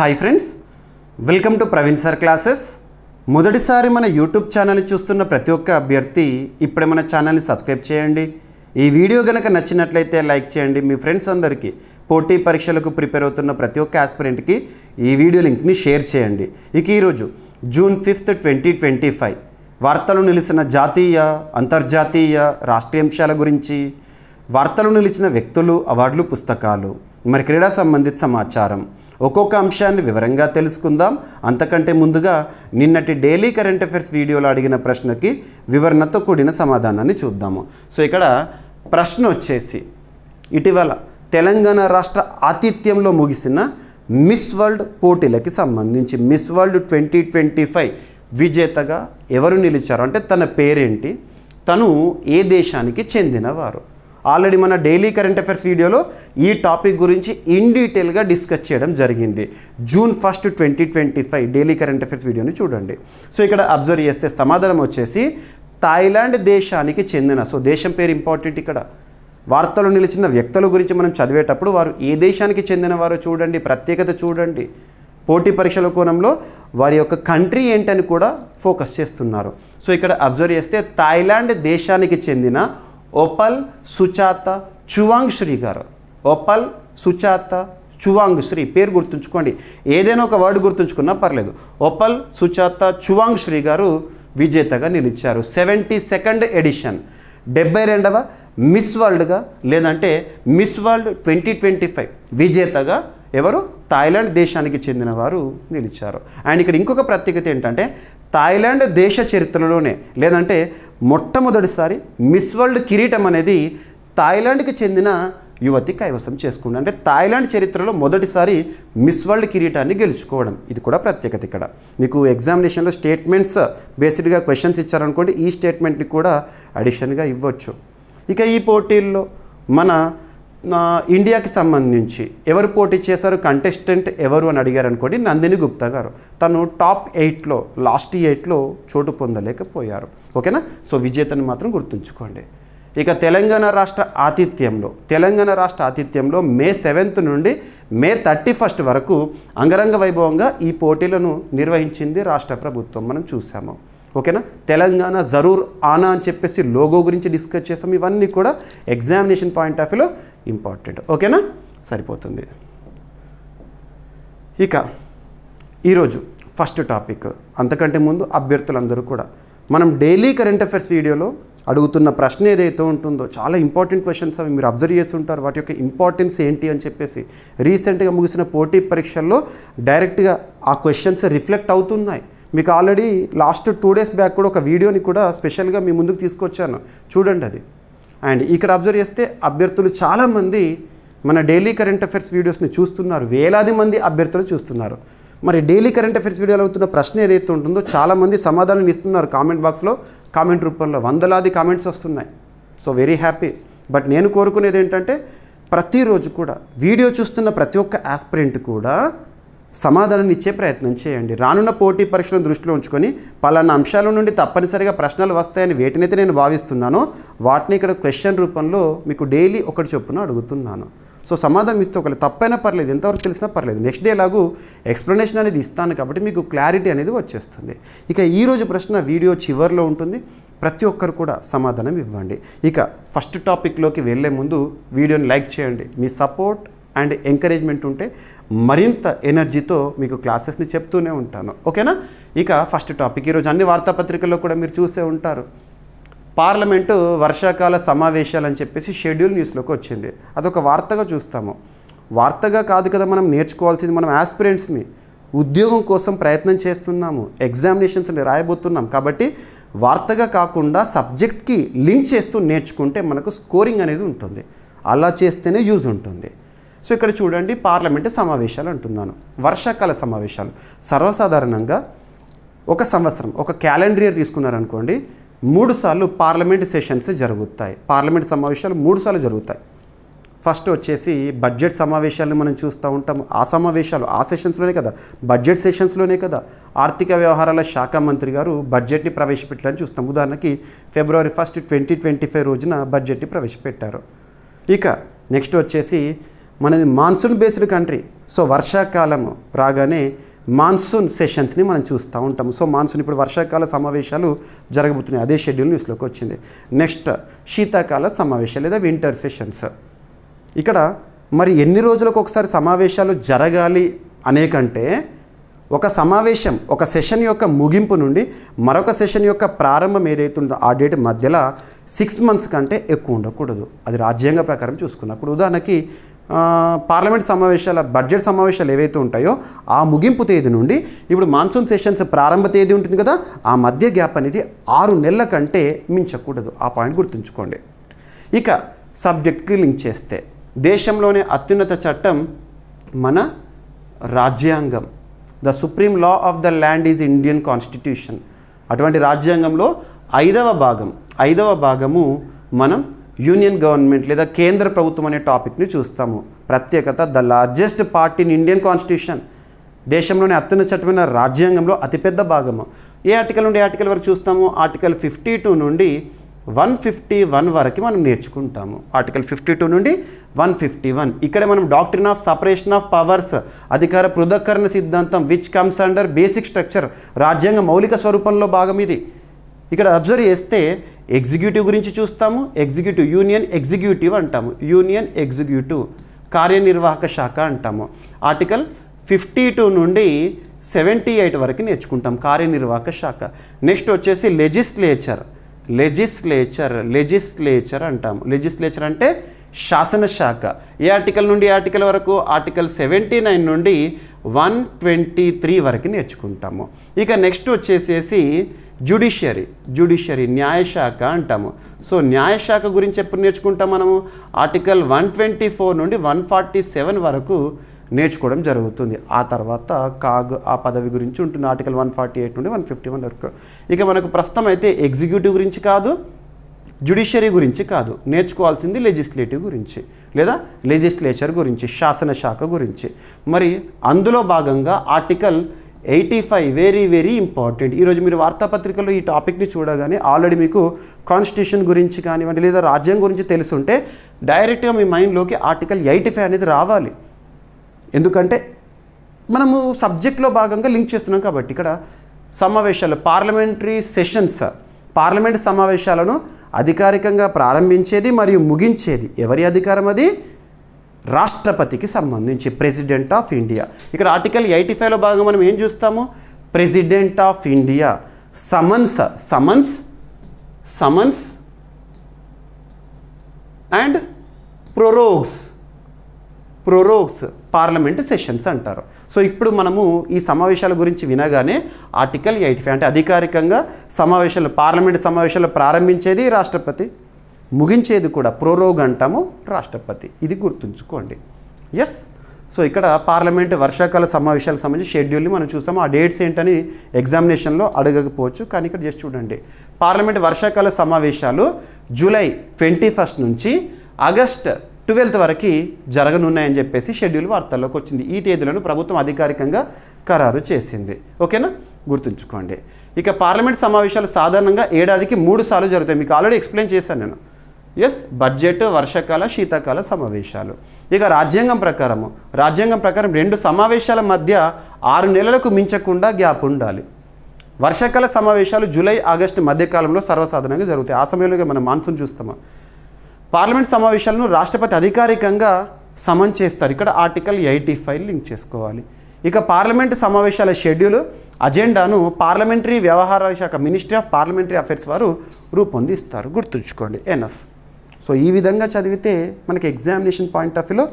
Hi friends, welcome to Praveen sir classes. మొదటిసారి మన YouTube ఛానల్ని చూస్తున్న ప్రతి ఒక్క అభ్యర్థి ఇప్పుడే మన ఛానల్ని సబ్స్క్రైబ్ చేయండి. ఈ వీడియో కనుక నచ్చినట్లయితే లైక్ చేయండి. మీ ఫ్రెండ్స్ అందరికీ పోటీ పరీక్షలకు ప్రిపేర్ అవుతున్న ప్రతి ఒక్క ఆస్పిరెంట్కి ఈ వీడియో లింక్ని షేర్ చేయండి. ఇక ఈరోజు జూన్ 5, 2025 వార్తలు నిలిచిన జాతీయ, అంతర్జాతీయ, రాష్ట్రీయ అంశాల గురించి, వార్తలు నిలిచిన వ్యక్తులు, అవార్డులు, పుస్తకాలు, మరి క్రీడా సంబంధిత సమాచారం, ఒక్కొక్క అంశాన్ని వివరంగా తెలుసుకుందాం. అంతకంటే ముందుగా నిన్నటి డైలీ కరెంట్ అఫైర్స్ వీడియోలో అడిగిన ప్రశ్నకి వివరణతో కూడిన సమాధానాన్ని చూద్దాము. సో ఇక్కడ ప్రశ్న వచ్చేసి, ఇటీవల తెలంగాణ రాష్ట్ర ఆతిథ్యంలో ముగిసిన మిస్ వరల్డ్ పోటీలకి సంబంధించి మిస్ వరల్డ్ 2025 విజేతగా ఎవరు నిలిచారు అంటే తన పేరేంటి, తను ఏ దేశానికి చెందినవారు. ఆల్రెడీ మన డైలీ కరెంట్ అఫైర్స్ వీడియోలో ఈ టాపిక్ గురించి ఇన్ డీటెయిల్గా డిస్కస్ చేయడం జరిగింది. జూన్ 1, 2025 డైలీ కరెంట్ అఫైర్స్ వీడియోని చూడండి. సో ఇక్కడ అబ్జర్వ్ చేస్తే సమాధానం వచ్చేసి థాయిలాండ్ దేశానికి చెందిన, సో దేశం పేరు ఇంపార్టెంట్. ఇక్కడ వార్తలు నిలిచిన వ్యక్తుల గురించి మనం చదివేటప్పుడు వారు ఏ దేశానికి చెందినవారో చూడండి, ప్రత్యేకత చూడండి. పోటీ పరీక్షల కోణంలో వారి యొక్క కంట్రీ ఏంటని కూడా ఫోకస్ చేస్తున్నారు. సో ఇక్కడ అబ్జర్వ్ చేస్తే థాయిలాండ్ దేశానికి చెందిన ఓపల్ సుచాత చువాంగ్శ్రీ గారు, ఓపల్ సుచాత చువాంగ్శ్రీ పేరు గుర్తుంచుకోండి, ఏదైనా ఒక వర్డ్ గుర్తుంచుకున్నా పర్లేదు. ఓపల్ సుచాత చువాంగ్శ్రీ గారు విజేతగా నిలిచారు. 72వ ఎడిషన్ 72వ మిస్ వరల్డ్గా లేదంటే మిస్ వరల్డ్ 2025 విజేతగా ఎవరు, థాయిలాండ్ దేశానికి చెందిన వారు నిలిచారు. అండ్ ఇక్కడ ఇంకొక ప్రత్యేకత ఏంటంటే థాయిలాండ్ దేశ చరిత్రలోనే లేదంటే మొట్టమొదటిసారి మిస్ వరల్డ్ కిరీటం అనేది థాయిలాండ్కి చెందిన యువతి కైవసం చేసుకుంది. అంటే థాయిలాండ్ చరిత్రలో మొదటిసారి మిస్ వరల్డ్ కిరీటాన్ని గెలుచుకోవడం, ఇది కూడా ప్రత్యేకత. ఇక్కడ మీకు ఎగ్జామినేషన్లో స్టేట్మెంట్స్ బేస్డ్గా క్వశ్చన్స్ ఇచ్చారనుకోండి, ఈ స్టేట్మెంట్ని కూడా అడిషన్గా ఇవ్వచ్చు. ఇక ఈ పోటీల్లో మన ఇండియాకి సంబంధించి ఎవరు పోటీ చేశారు, కంటెస్టెంట్ ఎవరు అని అడిగారు అనుకోండి, నందిని గుప్తా గారు. తను టాప్ 8లో లాస్ట్ 8లో చోటు పొందలేకపోయారు. ఓకేనా. సో విజేతని మాత్రం గుర్తుంచుకోండి. ఇక తెలంగాణ రాష్ట్ర ఆతిథ్యంలో మే 7 నుండి మే 31 వరకు అంగరంగ వైభవంగా ఈ పోటీలను నిర్వహించింది రాష్ట్ర ప్రభుత్వం. మనం చూసాము. ఓకేనా. తెలంగాణ జరూర్ ఆనా అని చెప్పేసి లోగో గురించి డిస్కస్ చేసాం. ఇవన్నీ కూడా ఎగ్జామినేషన్ పాయింట్ ఆఫ్ వ్యూలో ఇంపార్టెంట్. ఓకేనా, సరిపోతుంది. ఇక ఈరోజు ఫస్ట్ టాపిక్, అంతకంటే ముందు అభ్యర్థులందరూ కూడా మనం డైలీ కరెంట్ అఫైర్స్ వీడియోలో అడుగుతున్న ప్రశ్న ఏదైతే ఉంటుందో చాలా ఇంపార్టెంట్ క్వశ్చన్స్ అవి మీరు అబ్జర్వ్ చేసి ఉంటారు. వాటి యొక్క ఇంపార్టెన్స్ ఏంటి అని చెప్పేసి రీసెంట్గా ముగిసిన పోటీ పరీక్షల్లో డైరెక్ట్గా ఆ క్వశ్చన్స్ రిఫ్లెక్ట్ అవుతున్నాయి. మీకు ఆల్రెడీ లాస్ట్ 2 days బ్యాక్ కూడా ఒక వీడియోని కూడా స్పెషల్గా మీ ముందుకు తీసుకొచ్చాను, చూడండి అది. అండ్ ఇక్కడ అబ్జర్వ్ చేస్తే అభ్యర్థులు చాలామంది మన డైలీ కరెంట్ అఫైర్స్ వీడియోస్ని చూస్తున్నారు, వేలాది మంది అభ్యర్థులు చూస్తున్నారు. మరి డైలీ కరెంట్ అఫైర్స్ వీడియోలో అవుతున్న ప్రశ్న ఏదైతే ఉంటుందో చాలామంది సమాధానం ఇస్తున్నారు కామెంట్ బాక్స్లో, కామెంట్ రూపంలో వందలాది కామెంట్స్ వస్తున్నాయి. So very happy. బట్ నేను కోరుకునేది ఏంటంటే ప్రతిరోజు కూడా వీడియో చూస్తున్న ప్రతి ఒక్క ఆస్పిరెంట్ కూడా సమాధానాన్ని ఇచ్చే ప్రయత్నం చేయండి. రానున్న పోటీ పరీక్షలను దృష్టిలో ఉంచుకొని పలానా అంశాల నుండి తప్పనిసరిగా ప్రశ్నలు వస్తాయని వేటినైతే నేను భావిస్తున్నానో వాటిని ఇక్కడ క్వశ్చన్ రూపంలో మీకు డైలీ ఒకటి చొప్పున అడుగుతున్నాను. సో సమాధానం ఇస్తే ఒకవేళ తప్పైనా పర్లేదు, ఎంతవరకు తెలిసినా పర్లేదు, నెక్స్ట్ డే లాగు ఎక్స్ప్లెనేషన్ అనేది ఇస్తాను కాబట్టి మీకు క్లారిటీ అనేది వచ్చేస్తుంది. ఇక ఈరోజు ప్రశ్న వీడియో చివరిలో ఉంటుంది, ప్రతి ఒక్కరు కూడా సమాధానం ఇవ్వండి. ఇక ఫస్ట్ టాపిక్లోకి వెళ్ళే ముందు వీడియోని లైక్ చేయండి. మీ సపోర్ట్ అండ్ ఎంకరేజ్మెంట్ ఉంటే మరింత ఎనర్జీతో మీకు క్లాసెస్ని చెప్తూనే ఉంటాను. ఓకేనా. ఇక ఫస్ట్ టాపిక్, ఈరోజు అన్ని వార్తాపత్రికల్లో కూడా మీరు చూసే ఉంటారు, పార్లమెంటు వర్షాకాల సమావేశాలు అని చెప్పేసి షెడ్యూల్ న్యూస్లోకి వచ్చింది. అదొక వార్తగా చూస్తాము. వార్తగా కాదు కదా మనం నేర్చుకోవాల్సింది, మనం ఆస్పిరెంట్స్ని ఉద్యోగం కోసం ప్రయత్నం చేస్తున్నాము, ఎగ్జామినేషన్స్ని రాయబోతున్నాం కాబట్టి వార్తగా కాకుండా సబ్జెక్ట్కి లింక్ చేస్తూ నేర్చుకుంటే మనకు స్కోరింగ్ అనేది ఉంటుంది. అలా చేస్తేనే యూజ్ ఉంటుంది. సో ఇక్కడ చూడండి, పార్లమెంటు సమావేశాలు అంటున్నాను. వర్షాకాల సమావేశాలు సర్వసాధారణంగా ఒక సంవత్సరం, ఒక క్యాలెండర్ ఇయర్ తీసుకున్నారనుకోండి, 3 సార్లు పార్లమెంట్ సెషన్స్ జరుగుతాయి. పార్లమెంట్ సమావేశాలు 3 సార్లు జరుగుతాయి. ఫస్ట్ వచ్చేసి బడ్జెట్ సమావేశాలను మనం చూస్తూ ఉంటాము. ఆ సమావేశాలు ఆ సెషన్స్లోనే కదా, బడ్జెట్ సెషన్స్లోనే కదా ఆర్థిక వ్యవహారాల శాఖ మంత్రి గారు బడ్జెట్ని ప్రవేశపెట్టాలని చూస్తాం. ఉదాహరణకి February 1, 2025 రోజున బడ్జెట్ని ప్రవేశపెట్టారు. ఇక నెక్స్ట్ వచ్చేసి మనది మాన్సూన్ బేస్డ్ కంట్రీ. సో వర్షాకాలం రాగానే మాన్సూన్ సెషన్స్ని మనం చూస్తూ ఉంటాము. సో మాన్సూన్ ఇప్పుడు వర్షాకాల సమావేశాలు జరగబోతున్నాయి, అదే షెడ్యూల్ న్యూస్లోకి వచ్చింది. నెక్స్ట్ శీతాకాల సమావేశాలు లేదా వింటర్ సెషన్స్. ఇక్కడ మరి ఎన్ని రోజులకు ఒకసారి సమావేశాలు జరగాలి అనే కంటే ఒక సమావేశం ఒక సెషన్ యొక్క ముగింపు నుండి మరొక సెషన్ యొక్క ప్రారంభం ఏదైతే ఉందో ఆ డేట్ మధ్యలో 6 months కంటే ఎక్కువ ఉండకూడదు. అది రాజ్యాంగ ప్రకారం చూసుకున్నప్పుడు ఉదాహరణకి పార్లమెంట్ సమావేశాల బడ్జెట్ సమావేశాలు ఏవైతే ఉంటాయో ఆ ముగింపు తేదీ నుండి ఇప్పుడు మాన్సూన్ సెషన్స్ ప్రారంభ తేదీ ఉంటుంది కదా, ఆ మధ్య గ్యాప్ అనేది 6 నెలల కంటే మించకూడదు. ఆ పాయింట్ గుర్తుంచుకోండి. ఇక సబ్జెక్ట్కి లింక్ చేస్తే దేశంలోనే అత్యున్నత చట్టం మన రాజ్యాంగం. The supreme law of the land is Indian constitution. అటువంటి రాజ్యాంగంలో 5వ భాగము మనం యూనియన్ గవర్నమెంట్ లేదా కేంద్ర ప్రభుత్వం అనే టాపిక్ని చూస్తాము. ప్రత్యేకత the largest part in Indian constitution. దేశంలోని అత్యున్నత చట్టమైన రాజ్యాంగంలో అతిపెద్ద భాగము. ఏ ఆర్టికల్ నుండి ఏ ఆర్టికల్ వరకు చూస్తాము? ఆర్టికల్ 52 నుండి 151 వరకు మనం నేర్చుకుంటాము. ఆర్టికల్ 52 నుండి 151. ఇక్కడ మనం doctrine of separation of powers, అధికార పృథక్కరణ సిద్ధాంతం which comes under basic structure, రాజ్యాంగ మౌలిక స్వరూపంలో భాగం ఇది. ఇక్కడ అబ్జర్వ్ చేస్తే ఎగ్జిక్యూటివ్ గురించి చూస్తాము. ఎగ్జిక్యూటివ్ యూనియన్ ఎగ్జిక్యూటివ్ అంటాము. యూనియన్ ఎగ్జిక్యూటివ్ కార్యనిర్వాహక శాఖ అంటాము. ఆర్టికల్ 52 నుండి 78 వరకు నేర్చుకుంటాం కార్యనిర్వాహక శాఖ. నెక్స్ట్ వచ్చేసి లెజిస్లేచర్ అంటాము. లెజిస్లేచర్ అంటే శాసనశాఖ. ఏ ఆర్టికల్ నుండి ఏ ఆర్టికల్ వరకు? ఆర్టికల్ 79 నుండి 123 వరకు నేర్చుకుంటాము. ఇక నెక్స్ట్ వచ్చేసేసి జ్యుడిషియరీ న్యాయశాఖ అంటాము. సో న్యాయశాఖ గురించి ఎప్పుడు నేర్చుకుంటాం మనము? ఆర్టికల్ 124 నుండి 147 వరకు నేర్చుకోవడం జరుగుతుంది. ఆ తర్వాత ఆ పదవి గురించి ఉంటుంది ఆర్టికల్ 148 నుండి 151 వరకు. ఇక మనకు ప్రస్తుతం అయితే ఎగ్జిక్యూటివ్ గురించి కాదు, జ్యుడిషియరీ గురించి కాదు, నేర్చుకోవాల్సింది లెజిస్లేటివ్ గురించి లేదా లెజిస్లేచర్ గురించి, శాసనశాఖ గురించి. మరి అందులో భాగంగా ఆర్టికల్ 85 వెరీ వెరీ ఇంపార్టెంట్. ఈరోజు మీరు వార్తాపత్రికల్లో ఈ టాపిక్ని చూడగానే ఆల్రెడీ మీకు కాన్స్టిట్యూషన్ గురించి కానివ్వండి లేదా రాజ్యాంగం గురించి తెలుసుంటే డైరెక్ట్గా మీ మైండ్లోకి ఆర్టికల్ 85 అనేది రావాలి. ఎందుకంటే మనము సబ్జెక్ట్లో భాగంగా లింక్ చేస్తున్నాం కాబట్టి. ఇక్కడ సమావేశాలు పార్లమెంటరీ సెషన్స్, పార్లమెంట్ సమావేశాలను అధికారికంగా ప్రారంభించేది మరియు ముగించేది ఎవరి అధికారం? అది రాష్ట్రపతికి సంబంధించి, ప్రెసిడెంట్ ఆఫ్ ఇండియా. ఇక్కడ ఆర్టికల్ 85లో భాగంగా మనం ఏం చూస్తాము? President of India summons and prorogues parliament sessions అంటారు. సో ఇప్పుడు మనము ఈ సమావేశాల గురించి వినగానే ఆర్టికల్ 85 అంటే అధికారికంగా పార్లమెంట్ సమావేశాలు ప్రారంభించేది రాష్ట్రపతి, ముగించేది కూడా ప్రొరోగ్ అంటాము రాష్ట్రపతి. ఇది గుర్తుంచుకోండి. ఎస్. సో ఇక్కడ పార్లమెంట్ వర్షాకాల సమావేశాలకు సంబంధించి షెడ్యూల్ని మనం చూస్తాము. ఆ డేట్స్ ఏంటని ఎగ్జామినేషన్లో అడగకపోవచ్చు, కానీ ఇక్కడ జస్ట్ చూడండి. పార్లమెంట్ వర్షాకాల సమావేశాలు జూలై 21 నుంచి ఆగస్ట్ 12 వరకు జరగనున్నాయని చెప్పేసి షెడ్యూల్ వార్తల్లోకి వచ్చింది. ఈ తేదీలను ప్రభుత్వం అధికారికంగా ఖరారు చేసింది. ఓకేనా, గుర్తుంచుకోండి. ఇక పార్లమెంట్ సమావేశాలు సాధారణంగా ఏడాదికి 3 సార్లు జరుగుతాయి. మీకు ఆల్రెడీ ఎక్స్ప్లెయిన్ చేశాను నేను. ఎస్, బడ్జెట్, వర్షాకాల, శీతాకాల సమావేశాలు. ఇక రాజ్యాంగం ప్రకారం 2 సమావేశాల మధ్య 6 నెలలకు మించకుండా గ్యాప్ ఉండాలి. వర్షాకాల సమావేశాలు జూలై ఆగస్టు మధ్యకాలంలో సర్వసాధారణంగా జరుగుతాయి. ఆ సమయంలో మనం మాన్సూన్ చూస్తాము. పార్లమెంట్ సమావేశాలను రాష్ట్రపతి అధికారికంగా సమన్ చేస్తారు. ఇక్కడ ఆర్టికల్ 85 లింక్ చేసుకోవాలి. ఇక పార్లమెంటు సమావేశాల షెడ్యూల్ అజెండాను పార్లమెంటరీ వ్యవహారాల శాఖ, మినిస్ట్రీ ఆఫ్ పార్లమెంటరీ అఫైర్స్ వారు రూపొందిస్తారు. గుర్తుంచుకోండి. ఎనఫ్. సో ఈ విధంగా చదివితే మనకి ఎగ్జామినేషన్ పాయింట్ ఆఫ్ వ్యూలో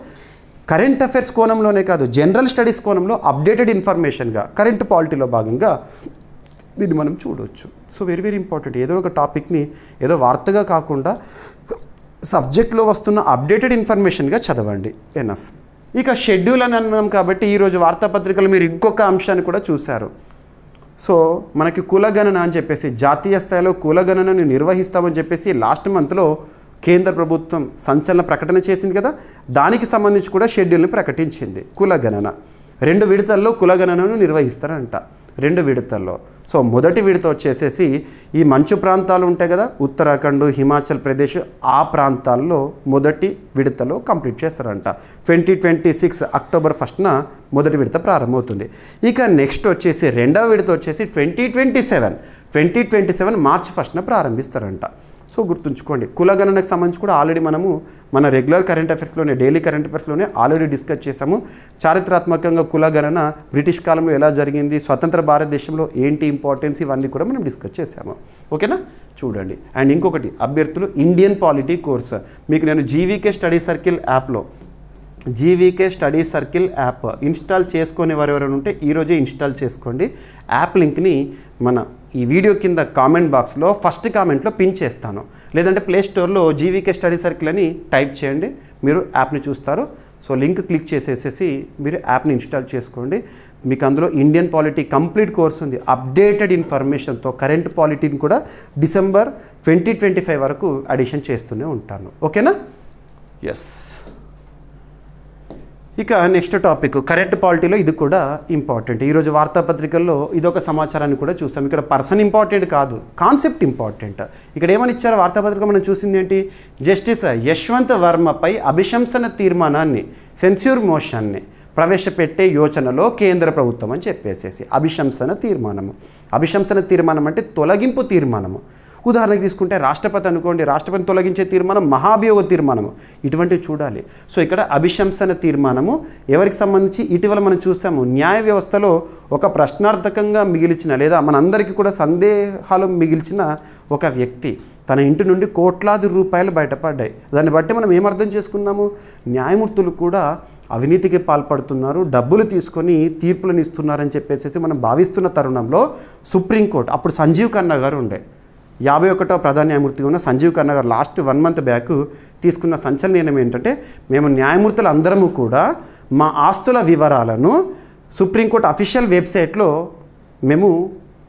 కరెంట్ అఫైర్స్ కోణంలోనే కాదు, జనరల్ స్టడీస్ కోణంలో అప్డేటెడ్ ఇన్ఫర్మేషన్గా, కరెంట్ పాలిటీలో భాగంగా దీన్ని మనం చూడవచ్చు. So very very important. ఏదో ఒక టాపిక్ని ఏదో వార్తగా కాకుండా సబ్జెక్ట్లో వస్తున్న అప్డేటెడ్ ఇన్ఫర్మేషన్గా చదవండి. ఎనఫ్. ఇక షెడ్యూల్ అని అన్నాం కాబట్టి ఈరోజు వార్తాపత్రికలు మీరు ఇంకొక అంశాన్ని కూడా చూశారు. సో మనకి కులగణన అని చెప్పేసి, జాతీయ స్థాయిలో కులగణనను నిర్వహిస్తామని చెప్పేసి లాస్ట్ మంత్లో కేంద్ర ప్రభుత్వం సంచలన ప్రకటన చేసింది కదా, దానికి సంబంధించి కూడా షెడ్యూల్ని ప్రకటించింది. కులగణన 2 విడతల్లో కులగణనను నిర్వహిస్తారంట. 2 విడతల్లో. సో మొదటి విడత వచ్చేసేసి ఈ మంచు ప్రాంతాలు ఉంటాయి కదా, ఉత్తరాఖండ్, హిమాచల్ ప్రదేశ్, ఆ ప్రాంతాల్లో మొదటి విడతలో కంప్లీట్ చేస్తారంట. 2026 అక్టోబర్ 1న మొదటి విడత ప్రారంభమవుతుంది. ఇక నెక్స్ట్ వచ్చేసి రెండవ విడత వచ్చేసి 2027 మార్చి 1న ప్రారంభిస్తారంట. సో గుర్తుంచుకోండి, కులగణనకు సంబంధించి కూడా ఆల్రెడీ మనము మన రెగ్యులర్ కరెంట్ అఫైర్స్లోనే, డైలీ కరెంట్ అఫైర్స్లోనే ఆల్రెడీ డిస్కస్ చేసాము. చారిత్రాత్మకంగా కులగణన బ్రిటిష్ కాలంలో ఎలా జరిగింది, స్వతంత్ర భారతదేశంలో ఏంటి ఇంపార్టెన్స్, ఇవన్నీ కూడా మనం డిస్కస్ చేసాము. ఓకేనా, చూడండి. అండ్ ఇంకొకటి, అభ్యర్థులు ఇండియన్ పాలిటీ కోర్స్ మీకు నేను జీవీకే స్టడీ సర్కిల్ యాప్లో, GVK study circle app install చేసుకునే ఎవరెవరైనా ఉంటే ఈరోజే ఇన్స్టాల్ చేసుకోండి. యాప్ లింక్ని మన ఈ వీడియో కింద కామెంట్ బాక్స్లో ఫస్ట్ కామెంట్లో పిన్ చేస్తాను, లేదంటే ప్లే స్టోర్లో జీవీకే స్టడీ సర్కిల్ అని టైప్ చేయండి, మీరు యాప్ని చూస్తారు. సో లింక్ క్లిక్ చేసేసేసి మీరు యాప్ని ఇన్స్టాల్ చేసుకోండి. మీకు అందులో ఇండియన్ పాలిటీ కంప్లీట్ కోర్స్ ఉంది, అప్డేటెడ్ ఇన్ఫర్మేషన్తో. కరెంట్ పాలిటీని కూడా డిసెంబర్ 2025 వరకు అడిషన్ చేస్తూనే ఉంటాను. ఓకేనా, ఎస్. ఇక నెక్స్ట్ టాపిక్ కరెంట్ పాలిటీలో ఇది కూడా ఇంపార్టెంట్. ఈరోజు వార్తాపత్రికల్లో ఇదొక సమాచారాన్ని కూడా చూసాం. ఇక్కడ పర్సన్ ఇంపార్టెంట్ కాదు, కాన్సెప్ట్ ఇంపార్టెంట్. ఇక్కడ ఏమని ఇచ్చారో వార్తాపత్రిక మనం చూసింది ఏంటి, జస్టిస్ యశ్వంత్ వర్మపై అభిశంసన తీర్మానాన్ని, సెన్స్యూర్ మోషన్ని ప్రవేశపెట్టే యోచనలో కేంద్ర ప్రభుత్వం అని చెప్పేసేసి అభిశంసన తీర్మానము. అభిశంసన తీర్మానం అంటే తొలగింపు తీర్మానము. ఉదాహరణకు తీసుకుంటే రాష్ట్రపతి అనుకోండి, రాష్ట్రపతిని తొలగించే తీర్మానం మహాభియోగ తీర్మానము, ఇటువంటివి చూడాలి. సో ఇక్కడ అభిశంసన తీర్మానము ఎవరికి సంబంధించి, ఇటీవల మనం చూసాము న్యాయ వ్యవస్థలో ఒక ప్రశ్నార్థకంగా మిగిల్చిన, లేదా మనందరికీ కూడా సందేహాలు మిగిల్చిన ఒక వ్యక్తి, తన ఇంటి నుండి కోట్లాది రూపాయలు బయటపడ్డాయి. దాన్ని బట్టి మనం ఏమర్థం చేసుకున్నాము, న్యాయమూర్తులు కూడా అవినీతికి పాల్పడుతున్నారు, డబ్బులు తీసుకొని తీర్పులను ఇస్తున్నారని చెప్పేసి మనం భావిస్తున్న తరుణంలో సుప్రీంకోర్టు, అప్పుడు సంజీవ్ ఖన్నా గారు ఉండే, 51వ ప్రధాన న్యాయమూర్తిగా ఉన్న సంజీవ్ ఖన్నా గారు లాస్ట్ 1 month బ్యాక్ తీసుకున్న సంచలన నిర్ణయం ఏంటంటే, మేము న్యాయమూర్తులు అందరము కూడా మా ఆస్తుల వివరాలను సుప్రీంకోర్టు అఫీషియల్ వెబ్సైట్లో మేము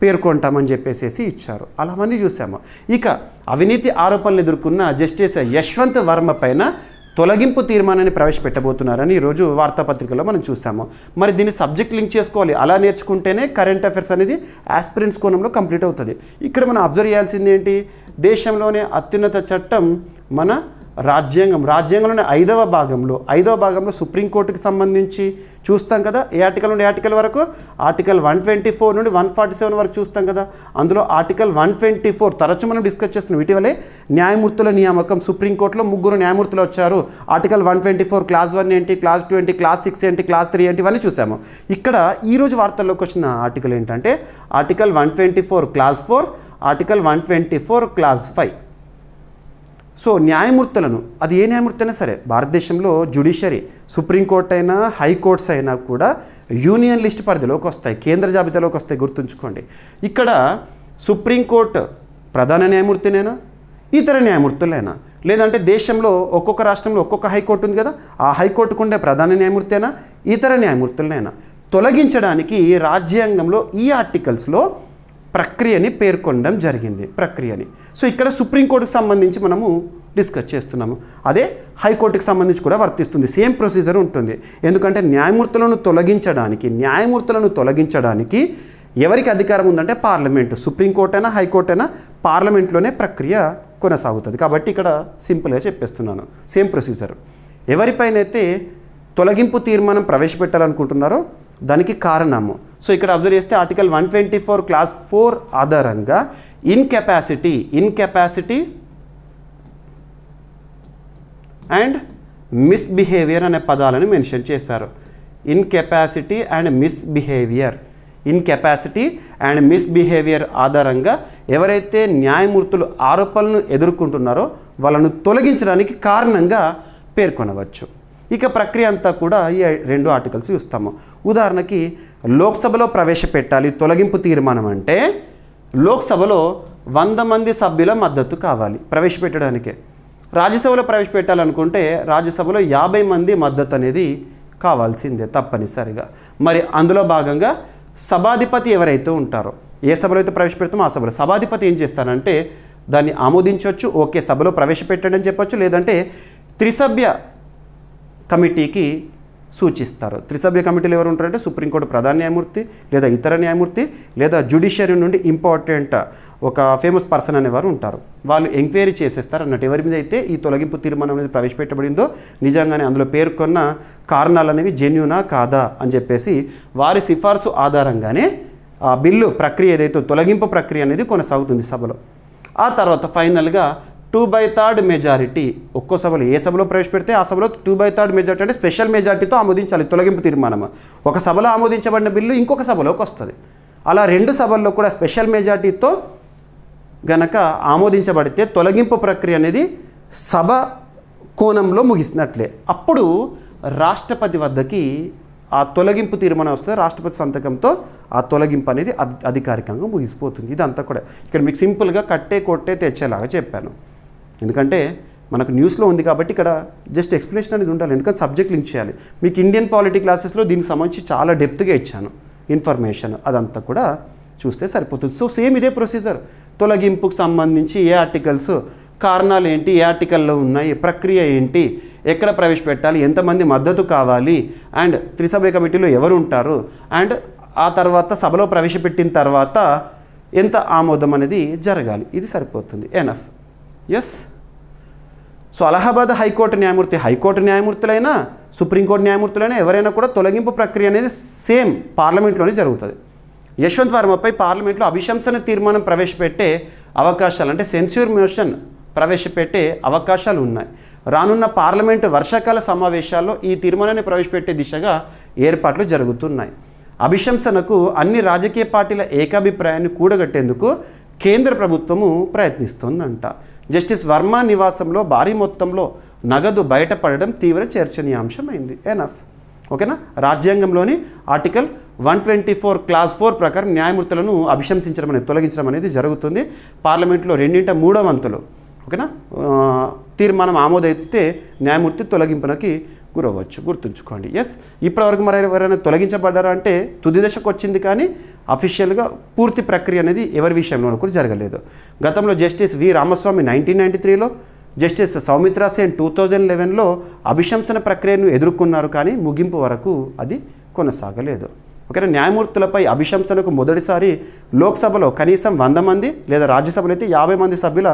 పేర్కొంటామని చెప్పేసి ఇచ్చారు. అలా అవన్నీ చూసాము. ఇక అవినీతి ఆరోపణలు ఎదుర్కొన్న జస్టిస్ యశ్వంత్ వర్మ పైన తొలగింపు తీర్మానాన్ని ప్రవేశపెట్టబోతున్నారని ఈరోజు వార్తాపత్రికలో మనం చూసాము. మరి దీన్ని సబ్జెక్ట్ లింక్ చేసుకోవాలి, అలా నేర్చుకుంటేనే కరెంట్ అఫైర్స్ అనేది ఆస్పిరెంట్స్ కోణంలో కంప్లీట్ అవుతుంది. ఇక్కడ మనం అబ్జర్వ్ చేయాల్సింది ఏంటి, దేశంలోనే అత్యున్నత చట్టం మన రాజ్యాంగం. రాజ్యాంగంలోనే 5వ భాగంలో సుప్రీంకోర్టుకి సంబంధించి చూస్తాం కదా. ఏ ఆర్టికల్ నుండి ఆర్టికల్ వరకు, ఆర్టికల్ 124 నుండి 147 వరకు చూస్తాం కదా. అందులో ఆర్టికల్ 124 తరచు మనం డిస్కస్ చేస్తున్నాం. ఇటీవలే న్యాయమూర్తుల నియామకం, సుప్రీంకోర్టులో 3 న్యాయమూర్తులు వచ్చారు. ఆర్టికల్ 124 క్లాస్ 1 ఏంటి, క్లాస్ 2 ఏంటి, క్లాస్ 6 ఏంటి, క్లాస్ 3 ఏంటి, ఇవన్నీ చూసాము. ఇక్కడ ఈరోజు వార్తల్లోకి వచ్చిన ఆర్టికల్ ఏంటంటే article 124 clause 4, article 124 clause 5. So న్యాయమూర్తులను, అది ఏ న్యాయమూర్తి అయినా సరే, భారతదేశంలో జ్యుడిషియరీ, సుప్రీంకోర్టు అయినా హైకోర్ట్స్ అయినా కూడా యూనియన్ లిస్ట్ పరిధిలోకి వస్తాయి, కేంద్ర జాబితాలోకి వస్తాయి. గుర్తుంచుకోండి, ఇక్కడ సుప్రీంకోర్టు ప్రధాన న్యాయమూర్తినేనా, ఇతర న్యాయమూర్తులైనా, లేదంటే దేశంలో ఒక్కొక్క రాష్ట్రంలో ఒక్కొక్క హైకోర్టు ఉంది కదా, ఆ హైకోర్టుకు ఉండే ప్రధాన న్యాయమూర్తి అయినా ఇతర న్యాయమూర్తులనైనా తొలగించడానికి రాజ్యాంగంలో ఈ ఆర్టికల్స్లో ప్రక్రియని పేర్కొనడం జరిగింది, ప్రక్రియని. సో ఇక్కడ సుప్రీంకోర్టుకు సంబంధించి మనము డిస్కస్ చేస్తున్నాము, అదే హైకోర్టుకు సంబంధించి కూడా వర్తిస్తుంది. సేమ్ ప్రొసీజర్ ఉంటుంది. ఎందుకంటే న్యాయమూర్తులను తొలగించడానికి ఎవరికి అధికారం ఉందంటే పార్లమెంటు. సుప్రీంకోర్టు అయినా హైకోర్టు అయినా పార్లమెంట్లోనే ప్రక్రియ కొనసాగుతుంది. కాబట్టి ఇక్కడ సింపుల్గా చెప్పేస్తున్నాను, సేమ్ ప్రొసీజర్. ఎవరిపైనైతే తొలగింపు తీర్మానం ప్రవేశపెట్టాలనుకుంటున్నారో దానికి కారణము. సో ఇక్కడ అబ్జర్వ్ చేస్తే ఆర్టికల్ 124 క్లాస్ 4 ఆధారంగా ఇన్కెపాసిటీ అండ్ మిస్బిహేవియర్ అనే పదాలను మెన్షన్ చేశారు. ఇన్కెపాసిటీ అండ్ మిస్బిహేవియర్ ఆధారంగా ఎవరైతే న్యాయమూర్తులు ఆరోపణలను ఎదుర్కొంటున్నారో వాళ్ళను తొలగించడానికి కారణంగా పేర్కొనవచ్చు. ఇక ప్రక్రియ అంతా కూడా ఈ 2 ఆర్టికల్స్ చూస్తాము. ఉదాహరణకి లోక్సభలో ప్రవేశపెట్టాలి తొలగింపు తీర్మానం అంటే లోక్సభలో 100 మంది సభ్యుల మద్దతు కావాలి ప్రవేశపెట్టడానికే. రాజ్యసభలో ప్రవేశపెట్టాలనుకుంటే రాజ్యసభలో 50 మంది మద్దతు అనేది కావాల్సిందే తప్పనిసరిగా. మరి అందులో భాగంగా సభాధిపతి ఎవరైతే ఉంటారో, ఏ సభలో అయితే ప్రవేశపెడతామో ఆ సభలో సభాధిపతి ఏం చేస్తారంటే దాన్ని ఆమోదించవచ్చు, ఓకే సభలో ప్రవేశపెట్టండి అని చెప్పొచ్చు, లేదంటే 3 సభ్య కమిటీకి సూచిస్తారు. త్రిసభ్య కమిటీలు ఎవరు ఉంటారంటే సుప్రీంకోర్టు ప్రధాన న్యాయమూర్తి లేదా ఇతర న్యాయమూర్తి లేదా జ్యుడిషియరీ నుండి ఇంపార్టెంట్ ఒక ఫేమస్ పర్సన్ అనేవారు ఉంటారు. వాళ్ళు ఎంక్వైరీ చేసేస్తారు అన్నట్టు ఎవరి మీద అయితే ఈ తొలగింపు తీర్మానం అనేది ప్రవేశపెట్టబడిందో నిజంగానే అందులో పేర్కొన్న కారణాలు అనేవి జెన్యూనా కాదా అని చెప్పేసి వారి సిఫార్సు ఆధారంగానే ఆ బిల్లు ప్రక్రియ ఏదైతే తొలగింపు ప్రక్రియ అనేది కొనసాగుతుంది సభలో. ఆ తర్వాత ఫైనల్గా 2/3 మెజారిటీ ఒక్కో సభలో ఏ సభలో ప్రవేశపెడితే ఆ సభలో 2/3 మెజారిటీ అంటే స్పెషల్ మెజారిటీతో ఆమోదించాలి తొలగింపు తీర్మానం. ఒక సభలో ఆమోదించబడిన బిల్లు ఇంకొక సభలోకి వస్తుంది. అలా 2 సభల్లో కూడా స్పెషల్ మెజారిటీతో గనక ఆమోదించబడితే తొలగింపు ప్రక్రియ అనేది సభ కోణంలో ముగిసినట్లే. అప్పుడు రాష్ట్రపతి వద్దకి ఆ తొలగింపు తీర్మానం వస్తే రాష్ట్రపతి సంతకంతో ఆ తొలగింపు అనేది అధికారికంగా ముగిసిపోతుంది. ఇదంతా కూడా ఇక్కడ మీకు సింపుల్గా కట్టే కొట్టే తెచ్చేలాగా చెప్పాను. ఎందుకంటే మనకు న్యూస్లో ఉంది కాబట్టి ఇక్కడ జస్ట్ ఎక్స్ప్లెనేషన్ అనేది ఉండాలి. ఎందుకంటే సబ్జెక్ట్ లింక్ చేయాలి. మీకు ఇండియన్ పాలిటీ క్లాసెస్లో దీనికి సంబంధించి చాలా డెప్త్గా ఇచ్చాను ఇన్ఫర్మేషన్, అదంతా కూడా చూస్తే సరిపోతుంది. సో సేమ్ ఇదే ప్రొసీజర్. తొలగింపుకు సంబంధించి ఏ ఆర్టికల్స్, కారణాలు ఏంటి, ఏ ఆర్టికల్లో ఉన్నాయి, ప్రక్రియ ఏంటి, ఎక్కడ ప్రవేశపెట్టాలి, ఎంతమంది మద్దతు కావాలి, అండ్ త్రిసభ్య కమిటీలో ఎవరు ఉంటారు, అండ్ ఆ తర్వాత సభలో ప్రవేశపెట్టిన తర్వాత ఎంత ఆమోదం అనేది జరగాలి. ఇది సరిపోతుంది. Enough. Yes. So Allahabad high court న్యాయమూర్తి, హైకోర్టు న్యాయమూర్తులైనా సుప్రీంకోర్టు న్యాయమూర్తులైనా ఎవరైనా కూడా తొలగింపు ప్రక్రియ అనేది సేమ్ పార్లమెంట్లోనే జరుగుతుంది. యశ్వంత్ వర్మపై పార్లమెంట్లో అభిశంసన తీర్మానం ప్రవేశపెట్టే అవకాశాలు అంటే సెన్స్యూర్ మోషన్ ప్రవేశపెట్టే అవకాశాలు ఉన్నాయి. రానున్న పార్లమెంటు వర్షాకాల సమావేశాల్లో ఈ తీర్మానాన్ని ప్రవేశపెట్టే దిశగా ఏర్పాట్లు జరుగుతున్నాయి. అభిశంసనకు అన్ని రాజకీయ పార్టీల ఏకాభిప్రాయాన్ని కూడగట్టేందుకు కేంద్ర ప్రభుత్వము ప్రయత్నిస్తోందంట. జస్టిస్ వర్మ నివాసంలో భారీ మొత్తంలో నగదు బయటపడడం తీవ్ర చర్చనీయాంశమైంది. ఎనఫ్. ఓకేనా. రాజ్యాంగంలోని ఆర్టికల్ 124 క్లాస్ 4 ప్రకారం న్యాయమూర్తులను అభిశంసించడం అనేది తొలగించడం అనేది జరుగుతుంది. పార్లమెంట్లో 2/3 ఓకేనా తీర్మానం ఆమోదైతే న్యాయమూర్తి తొలగింపునకి గురవచ్చు. గుర్తుంచుకోండి. ఎస్. ఇప్పటివరకు మరి ఎవరైనా తొలగించబడ్డారా అంటే తుది దశకు వచ్చింది, కానీ అఫీషియల్గా పూర్తి ప్రక్రియ అనేది ఎవరి విషయంలో కూడా జరగలేదు. గతంలో జస్టిస్ వి రామస్వామి 1993లో, జస్టిస్ సౌమిత్రా సేన్ 2011లో అభిశంసన ప్రక్రియను ఎదుర్కొన్నారు, కానీ ముగింపు వరకు అది కొనసాగలేదు. ఓకేనా. న్యాయమూర్తులపై అభిశంసనకు మొదటిసారి లోక్సభలో కనీసం 100 మంది లేదా రాజ్యసభలో అయితే 50 మంది సభ్యుల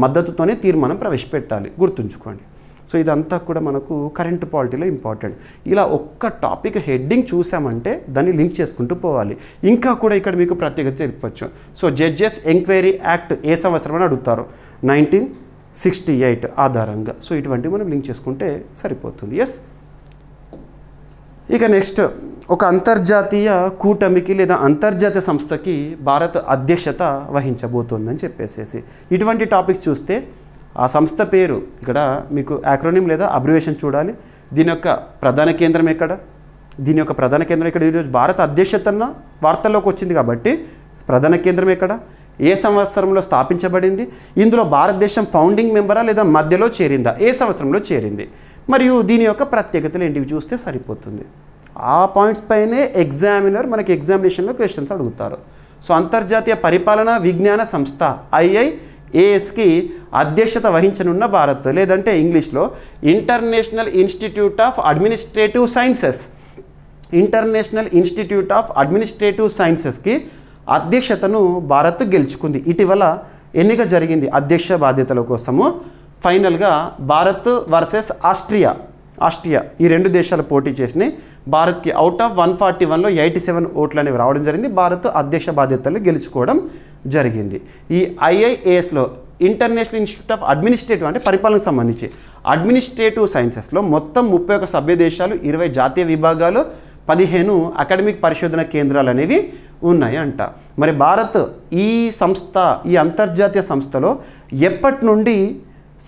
మద్దతుతోనే తీర్మానం ప్రవేశపెట్టాలి. గుర్తుంచుకోండి. సో ఇదంతా కూడా మనకు కరెంట్ పాలిటీలో ఇంపార్టెంట్. ఇలా ఒక్క టాపిక్ హెడ్డింగ్ చూసామంటే దాన్ని లింక్ చేసుకుంటూ పోవాలి. ఇంకా కూడా ఇక్కడ మీకు ప్రత్యేకత చెప్పచ్చు. సో జడ్జెస్ ఎంక్వైరీ యాక్ట్ ఏ సంవత్సరం అని అడుగుతారు, 1968 ఆధారంగా. సో ఇటువంటివి మనం లింక్ చేసుకుంటే సరిపోతుంది. ఎస్. ఇక నెక్స్ట్, ఒక అంతర్జాతీయ కూటమికి లేదా అంతర్జాతీయ సంస్థకి భారత్ అధ్యక్షత వహించబోతోందని చెప్పేసి ఇటువంటి టాపిక్స్ చూస్తే ఆ సంస్థ పేరు ఇక్కడ మీకు యాక్రోనిమ్ లేదా అబ్రివేషన్ చూడాలి. దీని యొక్క ప్రధాన కేంద్రం ఎక్కడ, దీని యొక్క ప్రధాన కేంద్రం ఇక్కడ. ఈరోజు భారత అధ్యక్షతన వార్తల్లోకి వచ్చింది కాబట్టి ప్రధాన కేంద్రం ఎక్కడ, ఏ సంవత్సరంలో స్థాపించబడింది, ఇందులో భారతదేశం ఫౌండింగ్ మెంబరా లేదా మధ్యలో చేరిందా, ఏ సంవత్సరంలో చేరింది, మరియు దీని యొక్క ప్రత్యేకతలు ఏంటివి చూస్తే సరిపోతుంది. ఆ పాయింట్స్ పైనే ఎగ్జామినర్ మనకి ఎగ్జామినేషన్లో క్వశ్చన్స్ అడుగుతారు. సో అంతర్జాతీయ పరిపాలనా విజ్ఞాన సంస్థ IIASకి అధ్యక్షత వహించనున్న భారత్, లేదంటే ఇంగ్లీష్లో international institute of administrative sciences, international institute of administrative సైన్సెస్కి అధ్యక్షతను భారత్ గెలుచుకుంది. ఇటీవల ఎన్నిక జరిగింది అధ్యక్ష బాధ్యతల కోసము. ఫైనల్గా భారత్ వర్సెస్ ఆస్ట్రియా ఈ 2 దేశాలు పోటీ చేసినాయి. భారత్కి అవుట్ ఆఫ్ 141లో 87 ఓట్లు అనేవి రావడం జరిగింది. భారత్ అధ్యక్ష బాధ్యతలు గెలుచుకోవడం జరిగింది. ఈ IIASలో ఇంటర్నేషనల్ ఇన్స్టిట్యూట్ ఆఫ్ అడ్మినిస్ట్రేటివ్ అంటే పరిపాలనకు సంబంధించి అడ్మినిస్ట్రేటివ్ సైన్సెస్లో మొత్తం 31 సభ్య దేశాలు, 20 జాతీయ విభాగాలు, 15 అకాడమిక్ పరిశోధన కేంద్రాలు అనేవి ఉన్నాయి అంట. మరి భారత్ ఈ సంస్థ, ఈ అంతర్జాతీయ సంస్థలో ఎప్పటి నుండి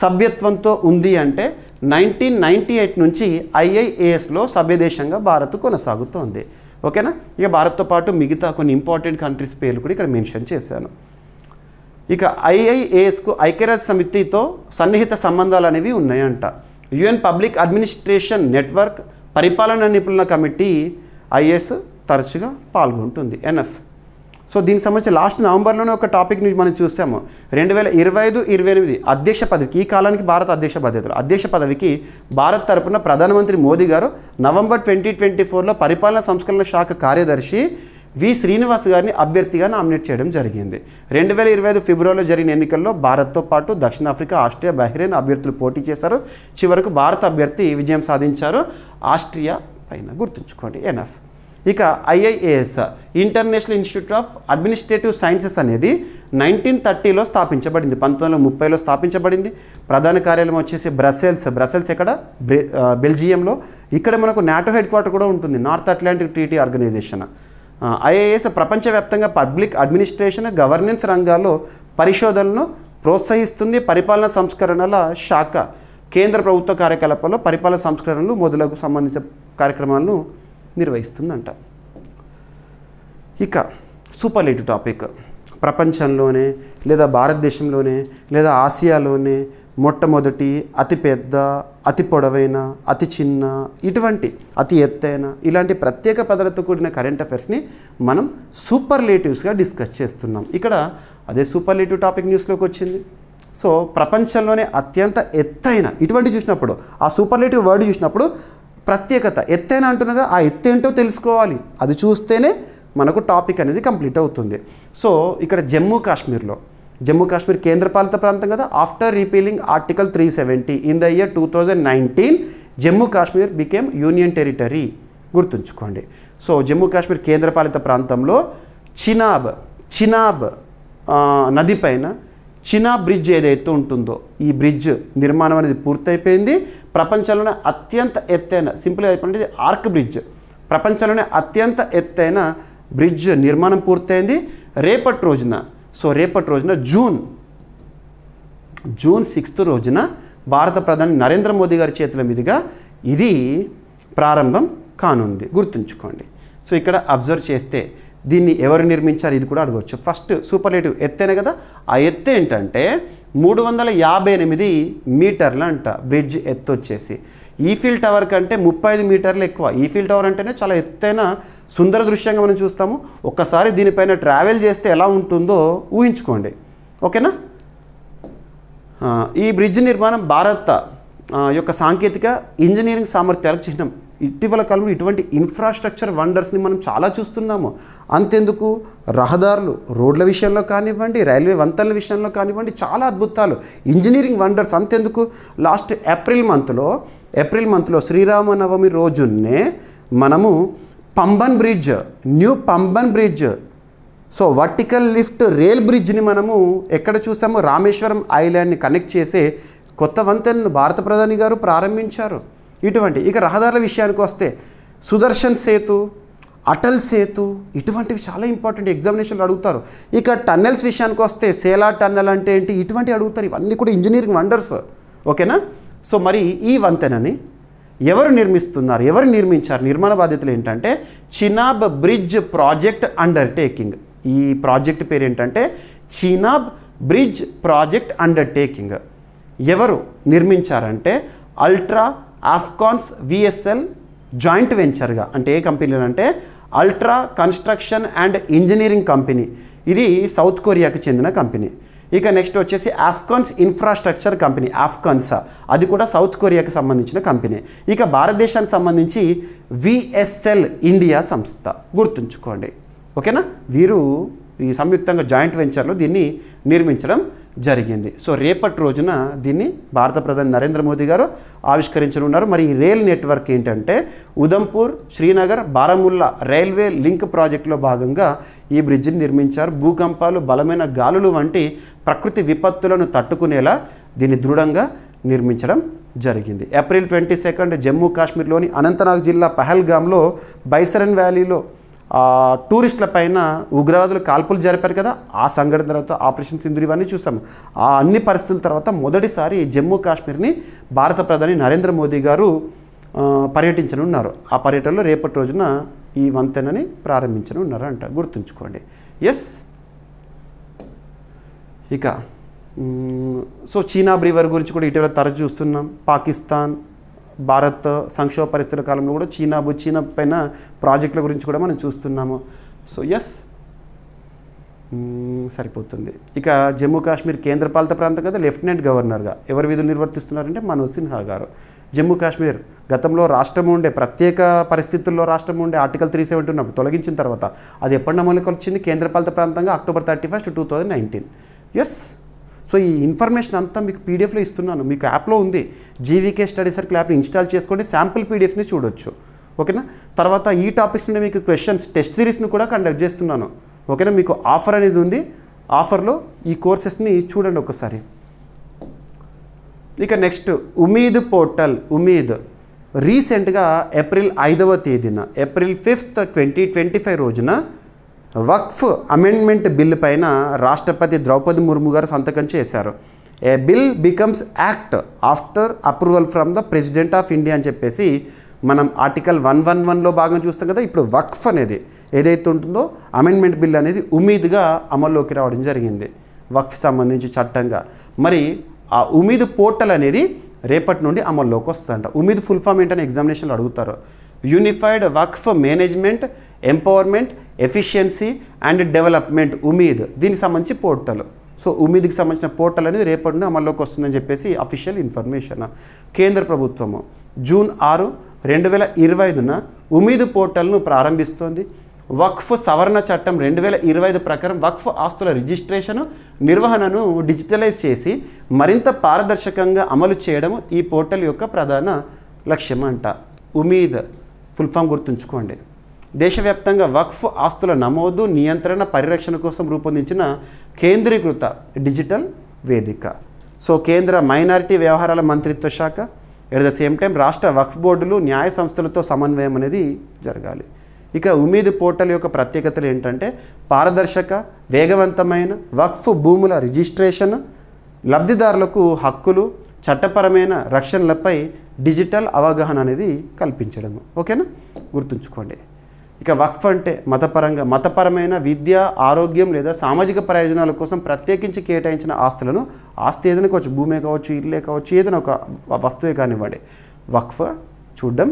సభ్యత్వంతో ఉంది అంటే 1998 నుంచి IIASలో సభ్యదేశంగా భారత్ కొనసాగుతోంది. ఓకేనా. ఇక భారత్తో పాటు మిగతా కొన్ని ఇంపార్టెంట్ కంట్రీస్ పేర్లు కూడా ఇక్కడ మెన్షన్ చేశాను. ఇక IIASకు ఐక్యరాజ్య సమితితో సన్నిహిత సంబంధాలు అనేవి ఉన్నాయంట. UN పబ్లిక్ అడ్మినిస్ట్రేషన్ నెట్వర్క్ పరిపాలనా నిపుణుల కమిటీ IAS తరచుగా పాల్గొంటుంది. ఎనఫ్. సో దీనికి సంబంధించి లాస్ట్ నవంబర్లోనే ఒక టాపిక్ని మనం చూసాము. 2025-28 అధ్యక్ష పదవికి, ఈ కాలానికి భారత అధ్యక్ష బాధ్యతలు, అధ్యక్ష పదవికి భారత్ తరపున ప్రధానమంత్రి మోదీ గారు నవంబర్ 2024లో పరిపాలనా సంస్కరణల శాఖ కార్యదర్శి వి శ్రీనివాస్ గారిని అభ్యర్థిగా నామినేట్ చేయడం జరిగింది. 2025 ఫిబ్రవరిలో జరిగిన ఎన్నికల్లో భారత్తో పాటు దక్షిణాఫ్రికా, ఆస్ట్రియా, బహ్రెయిన్ అభ్యర్థులు పోటీ చేశారు. చివరకు భారత అభ్యర్థి విజయం సాధించారు ఆస్ట్రియా పైన. గుర్తుంచుకోండి, ఎనఫ్. ఇక IIAS, international institute of administrative sciences అనేది 1930లో స్థాపించబడింది, 1930లో స్థాపించబడింది. ప్రధాన కార్యాలయం వచ్చేసి బ్రసెల్స్ ఎక్కడ, బెల్జియంలో. ఇక్కడ మనకు నాటో హెడ్ క్వార్టర్ కూడా ఉంటుంది, North Atlantic Treaty Organization. IAS ప్రపంచవ్యాప్తంగా పబ్లిక్ అడ్మినిస్ట్రేషన్, గవర్నెన్స్ రంగాల్లో పరిశోధనలను ప్రోత్సహిస్తుంది. పరిపాలనా సంస్కరణల శాఖ కేంద్ర ప్రభుత్వ కార్యకలాపాల్లో పరిపాలన సంస్కరణలు మొదలగు సంబంధించిన కార్యక్రమాలను నిర్వహిస్తుందంట. ఇక సూపర్లేటివ్ టాపిక్, ప్రపంచంలోనే లేదా భారతదేశంలోనే లేదా ఆసియాలోనే మొట్టమొదటి, అతిపెద్ద, అతి పొడవైన, అతి చిన్న, ఇటువంటి అతి ఎత్తైన, ఇలాంటి ప్రత్యేక పదాలతో కూడిన కరెంట్ అఫైర్స్ని మనం సూపర్లేటివ్స్గా డిస్కస్ చేస్తున్నాం. ఇక్కడ అదే సూపర్లేటివ్ టాపిక్ న్యూస్లోకి వచ్చింది. సో ప్రపంచంలోనే అత్యంత ఎత్తైన, ఇటువంటి చూసినప్పుడు ఆ సూపర్లేటివ్ వర్డ్ చూసినప్పుడు ప్రత్యేకత, ఎత్తైన అంటున్నదా, ఆ ఎత్తు ఏంటో తెలుసుకోవాలి. అది చూస్తేనే మనకు టాపిక్ అనేది కంప్లీట్ అవుతుంది. సో ఇక్కడ జమ్మూ కాశ్మీర్ కేంద్రపాలిత ప్రాంతం కదా. After repealing article 370 in the year 2019 Jammu Kashmir became union territory. గుర్తుంచుకోండి. సో జమ్మూ కాశ్మీర్ కేంద్రపాలిత ప్రాంతంలో చినాబ్ నది పైన చినాబ్ బ్రిడ్జ్ ఏదైతే ఉంటుందో, ఈ బ్రిడ్జ్ నిర్మాణం అనేది పూర్తయిపోయింది. ప్రపంచంలోనే అత్యంత ఎత్తైన, సింపుల్గా అయిపోయింది ఆర్క్ బ్రిడ్జ్, ప్రపంచంలోనే అత్యంత ఎత్తైన బ్రిడ్జ్ నిర్మాణం పూర్తయింది. రేపటి రోజున జూన్ 6 రోజున భారత ప్రధాని నరేంద్ర మోదీ గారి చేతుల మీదుగా ఇది ప్రారంభం కానుంది. గుర్తుంచుకోండి. సో ఇక్కడ అబ్జర్వ్ చేస్తే దీన్ని ఎవరు నిర్మించారు ఇది కూడా అడగవచ్చు. ఫస్ట్ సూపర్లేటివ్ ఎత్తైన కదా, ఆ ఎత్తు ఏంటంటే 358 మీటర్లు అంట బ్రిడ్జ్ ఎత్తు వచ్చేసి. ఈఫిల్ టవర్ కంటే 35 మీటర్లు ఎక్కువ. ఈఫిల్ టవర్ అంటేనే చాలా ఎత్తైన సుందర దృశ్యంగా మనం చూస్తాము. ఒక్కసారి దీనిపైన ట్రావెల్ చేస్తే ఎలా ఉంటుందో ఊహించుకోండి. ఓకేనా. ఈ బ్రిడ్జ్ నిర్మాణం భారత యొక్క సాంకేతిక ఇంజనీరింగ్ సామర్థ్యాలకు చిహ్నం. ఇటీవల కాలంలో ఇటువంటి ఇన్ఫ్రాస్ట్రక్చర్ వండర్స్ని మనం చాలా చూస్తున్నాము. అంతెందుకు, రహదారులు, రోడ్ల విషయంలో కానివ్వండి, రైల్వే వంతెనల విషయంలో కానివ్వండి, చాలా అద్భుతాలు, ఇంజనీరింగ్ వండర్స్. అంతెందుకు, లాస్ట్ ఏప్రిల్ మంత్లో శ్రీరామనవమి రోజునే మనము new Pamban bridge, so vertical lift rail బ్రిడ్జ్ని మనము ఎక్కడ చూసాము, రామేశ్వరం ఐలాండ్ని కనెక్ట్ చేసే కొత్త వంతెనను భారత ప్రధాని గారు ప్రారంభించారు. ఇటువంటి ఇక రహదారుల విషయానికి వస్తే సుదర్శన్ సేతు, అటల్ సేతు, ఇటువంటివి చాలా ఇంపార్టెంట్, ఎగ్జామినేషన్లు అడుగుతారు. ఇక టన్నెల్స్ విషయానికి వస్తే సేలా టన్నెల్ అంటే ఏంటి, ఇటువంటి అడుగుతారు. ఇవన్నీ కూడా ఇంజనీరింగ్ వండర్స్. ఓకేనా. సో మరి ఈ వంతెనని ఎవరు నిర్మించారు, నిర్మాణ బాధ్యతలు ఏంటంటే చినాబ్ బ్రిడ్జ్ ప్రాజెక్ట్ అండర్టేకింగ్. ఈ ప్రాజెక్ట్ పేరు ఏంటంటే చినాబ్ బ్రిడ్జ్ ప్రాజెక్ట్ అండర్టేకింగ్. ఎవరు నిర్మించారంటే అల్ట్రా ఆఫ్కాన్స్ విఎస్ఎల్ జాయింట్ వెంచర్గా, అంటే ఏ కంపెనీలు అంటే ultra construction and engineering company. ఇది సౌత్ కొరియాకి చెందిన కంపెనీ. ఇక నెక్స్ట్ వచ్చేసి ఆఫ్కాన్స్ ఇన్ఫ్రాస్ట్రక్చర్ కంపెనీ, ఆఫ్కాన్సా, అది కూడా సౌత్ కొరియాకి సంబంధించిన కంపెనీ. ఇక భారతదేశానికి సంబంధించి విఎస్ఎల్ ఇండియా సంస్థ. గుర్తుంచుకోండి. ఓకేనా. వీరు ఈ సంయుక్తంగా జాయింట్ వెంచర్లో దీన్ని నిర్మించడం జరిగింది. సో రేపటి రోజున దీన్ని భారత ప్రధాని నరేంద్ర మోదీ గారు ఆవిష్కరించనున్నారు. మరి ఈ రైల్ నెట్వర్క్ ఏంటంటే ఉదంపూర్, శ్రీనగర్, బారాముల్లా రైల్వే లింక్ ప్రాజెక్టులో భాగంగా ఈ బ్రిడ్జిని నిర్మించారు. భూకంపాలు, బలమైన గాలులు వంటి ప్రకృతి విపత్తులను తట్టుకునేలా దీన్ని దృఢంగా నిర్మించడం జరిగింది. ఏప్రిల్ 22 జమ్మూ కాశ్మీర్లోని అనంతనాగ్ జిల్లా పహల్గామ్లో బైసరన్ వ్యాలీలో టూరిస్టుల పైన ఉగ్రవాదులు కాల్పులు జరిపారు కదా, ఆ సంఘటన తర్వాత ఆపరేషన్ సింధూర్ ఇవన్నీ చూసాము. ఆ అన్ని పరిస్థితుల తర్వాత మొదటిసారి జమ్మూ కాశ్మీర్ని భారత ప్రధాని నరేంద్ర మోదీ గారు పర్యటించనున్నారు. ఆ పర్యటనలో రేపటి రోజున ఈ వంతెనని ప్రారంభించనున్నారు అంట. గుర్తుంచుకోండి. ఎస్. ఇక సో చీనాబ్ రివర్ గురించి కూడా ఇటీవల తరచు చూస్తున్నాం. పాకిస్తాన్, భారత్ సంక్షోభ పరిస్థితుల కాలంలో కూడా చీనా పైన ప్రాజెక్టుల గురించి కూడా మనం చూస్తున్నాము. So yes. సరిపోతుంది. ఇక జమ్మూ కాశ్మీర్ కేంద్రపాలిత ప్రాంతం కదా, లెఫ్టినెంట్ గవర్నర్గా ఎవరు విధులు నిర్వర్తిస్తున్నారంటే మనోజ్ సిన్హా గారు. జమ్మూ కాశ్మీర్ గతంలో రాష్ట్రం ఉండే, ప్రత్యేక పరిస్థితుల్లో రాష్ట్రం ఉండే, ఆర్టికల్ 370 ఉన్నప్పుడు తొలగించిన తర్వాత అది ఎప్పటి అమలుకి వచ్చింది? కేంద్రపాలిత ప్రాంతంగా October 31, 2019. ఎస్. సో ఈ ఇన్ఫర్మేషన్ అంతా మీకు పీడిఎఫ్లో ఇస్తున్నాను, మీకు యాప్లో ఉంది. జీవీకే స్టడీ సర్కిల్ యాప్ని ఇన్స్టాల్ చేసుకోండి, శాంపుల్ పీడిఎఫ్ని చూడొచ్చు. ఓకేనా? తర్వాత ఈ టాపిక్స్ నుండి మీకు క్వశ్చన్స్ టెస్ట్ సిరీస్ని కూడా కండక్ట్ చేస్తున్నాను. ఓకేనా? మీకు ఆఫర్ అనేది ఉంది, ఆఫర్లో ఈ కోర్సెస్ని చూడండి ఒకసారి. ఇక నెక్స్ట్ ఉమీద్ పోర్టల్. ఉమీద్ రీసెంట్గా ఏప్రిల్ 5వ తేదీన, ఏప్రిల్ 5th, 2025 రోజున వక్ఫ్ అమెండ్మెంట్ బిల్ పైన రాష్ట్రపతి ద్రౌపది ముర్ము గారు సంతకం చేశారు. A bill becomes act after approval from the president of India అని చెప్పేసి మనం ఆర్టికల్ 111లో భాగం చూస్తాం కదా. ఇప్పుడు వక్ఫ్ అనేది ఏదైతే ఉంటుందో అమెండ్మెంట్ బిల్ అనేది ఉమీద్గా అమల్లోకి రావడం జరిగింది, వక్ఫ్ సంబంధించి చట్టంగా. మరి ఆ ఉమీద్ పోర్టల్ అనేది రేపటి నుండి అమల్లోకి వస్తుందంట. ఉమీద్ ఫుల్ ఫామ్ ఏంటని ఎగ్జామినేషన్లో అడుగుతారు. Unified Waqf management, empowerment, efficiency and development, Umeed. దీనికి సంబంధించి పోర్టల్. సో ఉమీద్కి సంబంధించిన పోర్టల్ అనేది రేపటి నుండి అమల్లోకి వస్తుందని చెప్పేసి అఫీషియల్ ఇన్ఫర్మేషన్. కేంద్ర ప్రభుత్వము జూన్ 6, 2025న ఉమీద్ పోర్టల్ను ప్రారంభిస్తోంది. వక్ఫ్ సవరణ చట్టం 2025 ప్రకారం వక్ఫ్ ఆస్తుల రిజిస్ట్రేషను, నిర్వహణను డిజిటలైజ్ చేసి మరింత పారదర్శకంగా అమలు చేయడం ఈ పోర్టల్ యొక్క ప్రధాన లక్ష్యం అంట. ఉమీద్ ఫుల్ ఫామ్ గుర్తుంచుకోండి. దేశవ్యాప్తంగా వక్ఫ్ ఆస్తుల నమోదు, నియంత్రణ, పరిరక్షణ కోసం రూపొందించిన కేంద్రీకృత డిజిటల్ వేదిక. సో కేంద్ర మైనారిటీ వ్యవహారాల మంత్రిత్వ శాఖ, ఎట్ ద సేమ్ టైం రాష్ట్ర వక్ఫ్ బోర్డులు, న్యాయ సంస్థలతో సమన్వయం అనేది జరగాలి. ఇక ఉమీద్ పోర్టల్ యొక్క ప్రత్యేకతలు ఏంటంటే పారదర్శక, వేగవంతమైన వక్ఫ్ భూముల రిజిస్ట్రేషన్, లబ్ధిదారులకు హక్కులు, చట్టపరమైన రక్షణలపై డిజిటల్ అవగాహన అనేది కల్పించడము. ఓకేనా? గుర్తుంచుకోండి. ఇక వక్ఫ్ అంటే మతపరమైన విద్య, ఆరోగ్యం లేదా సామాజిక ప్రయోజనాల కోసం ప్రత్యేకించి కేటాయించిన ఆస్తులను, ఆస్తి ఏదైనా కావచ్చు, భూమే కావచ్చు, ఇల్లే కావచ్చు, ఏదైనా ఒక వస్తువే కానివ్వండి, వక్ఫ్ చూడడం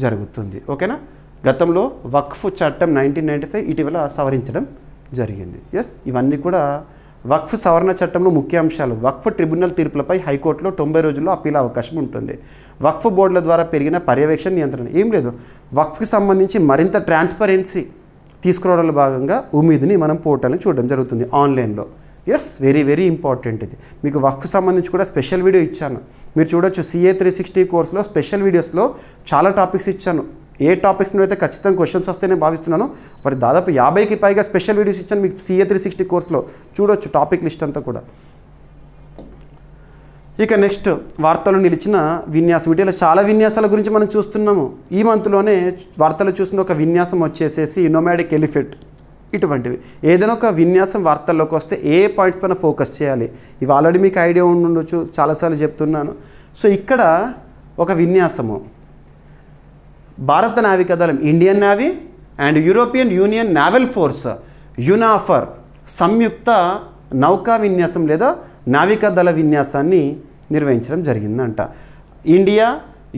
జరుగుతుంది. ఓకేనా? గతంలో వక్ఫ్ చట్టం 1995 ఇటీవల సవరించడం జరిగింది. ఎస్, ఇవన్నీ కూడా వక్ఫ్ సవరణ చట్టంలో ముఖ్య అంశాలు. వక్ఫ్ ట్రిబ్యునల్ తీర్పులపై హైకోర్టులో 90 రోజుల్లో అప్పీల్ అవకాశం ఉంటుంది. వక్ఫ్ బోర్డుల ద్వారా పెరిగిన పర్యవేక్షణ, నియంత్రణ ఏం లేదు. వక్ఫ్కి సంబంధించి మరింత ట్రాన్స్పరెన్సీ తీసుకురావడంలో భాగంగా ఉమీద్ని మనం పోర్టల్ని చూడడం జరుగుతుంది ఆన్లైన్లో. ఎస్, వెరీ వెరీ ఇంపార్టెంట్ ఇది. మీకు వక్ఫ్ సంబంధించి కూడా స్పెషల్ వీడియో ఇచ్చాను, మీరు చూడొచ్చు. CA 360 కోర్సులో స్పెషల్ వీడియోస్లో చాలా టాపిక్స్ ఇచ్చాను. ఏ టాపిక్స్ నుండి అయితే ఖచ్చితంగా క్వశ్చన్స్ వస్తేనే భావిస్తున్నాను. మరి దాదాపు 50కి పైగా స్పెషల్ వీడియోస్ ఇచ్చాను మీకు CA 360 కోర్సులో, చూడొచ్చు టాపిక్ లిస్ట్ అంతా కూడా. ఇక నెక్స్ట్ వార్తలు నిలిచిన విన్యాసం. వీటిలో చాలా విన్యాసాల గురించి మనం చూస్తున్నాము. ఈ మంత్లోనే వార్తలు చూసిన ఒక విన్యాసం వచ్చేసేసి నోమాడిక్ ఎలిఫెంట్. ఇటువంటివి ఏదైనా ఒక విన్యాసం వార్తల్లోకి వస్తే ఏ పాయింట్స్ పైన ఫోకస్ చేయాలి, ఇవి ఆల్రెడీ మీకు ఐడియా ఉండొచ్చు, చాలాసార్లు చెప్తున్నాను. సో ఇక్కడ ఒక విన్యాసము భారత నావికాదళం, Indian navy and European union naval force, యునాఫర్ సంయుక్త నౌకా విన్యాసం లేదా నావికాదళ విన్యాసాన్ని నిర్వహించడం జరిగిందంట. ఇండియా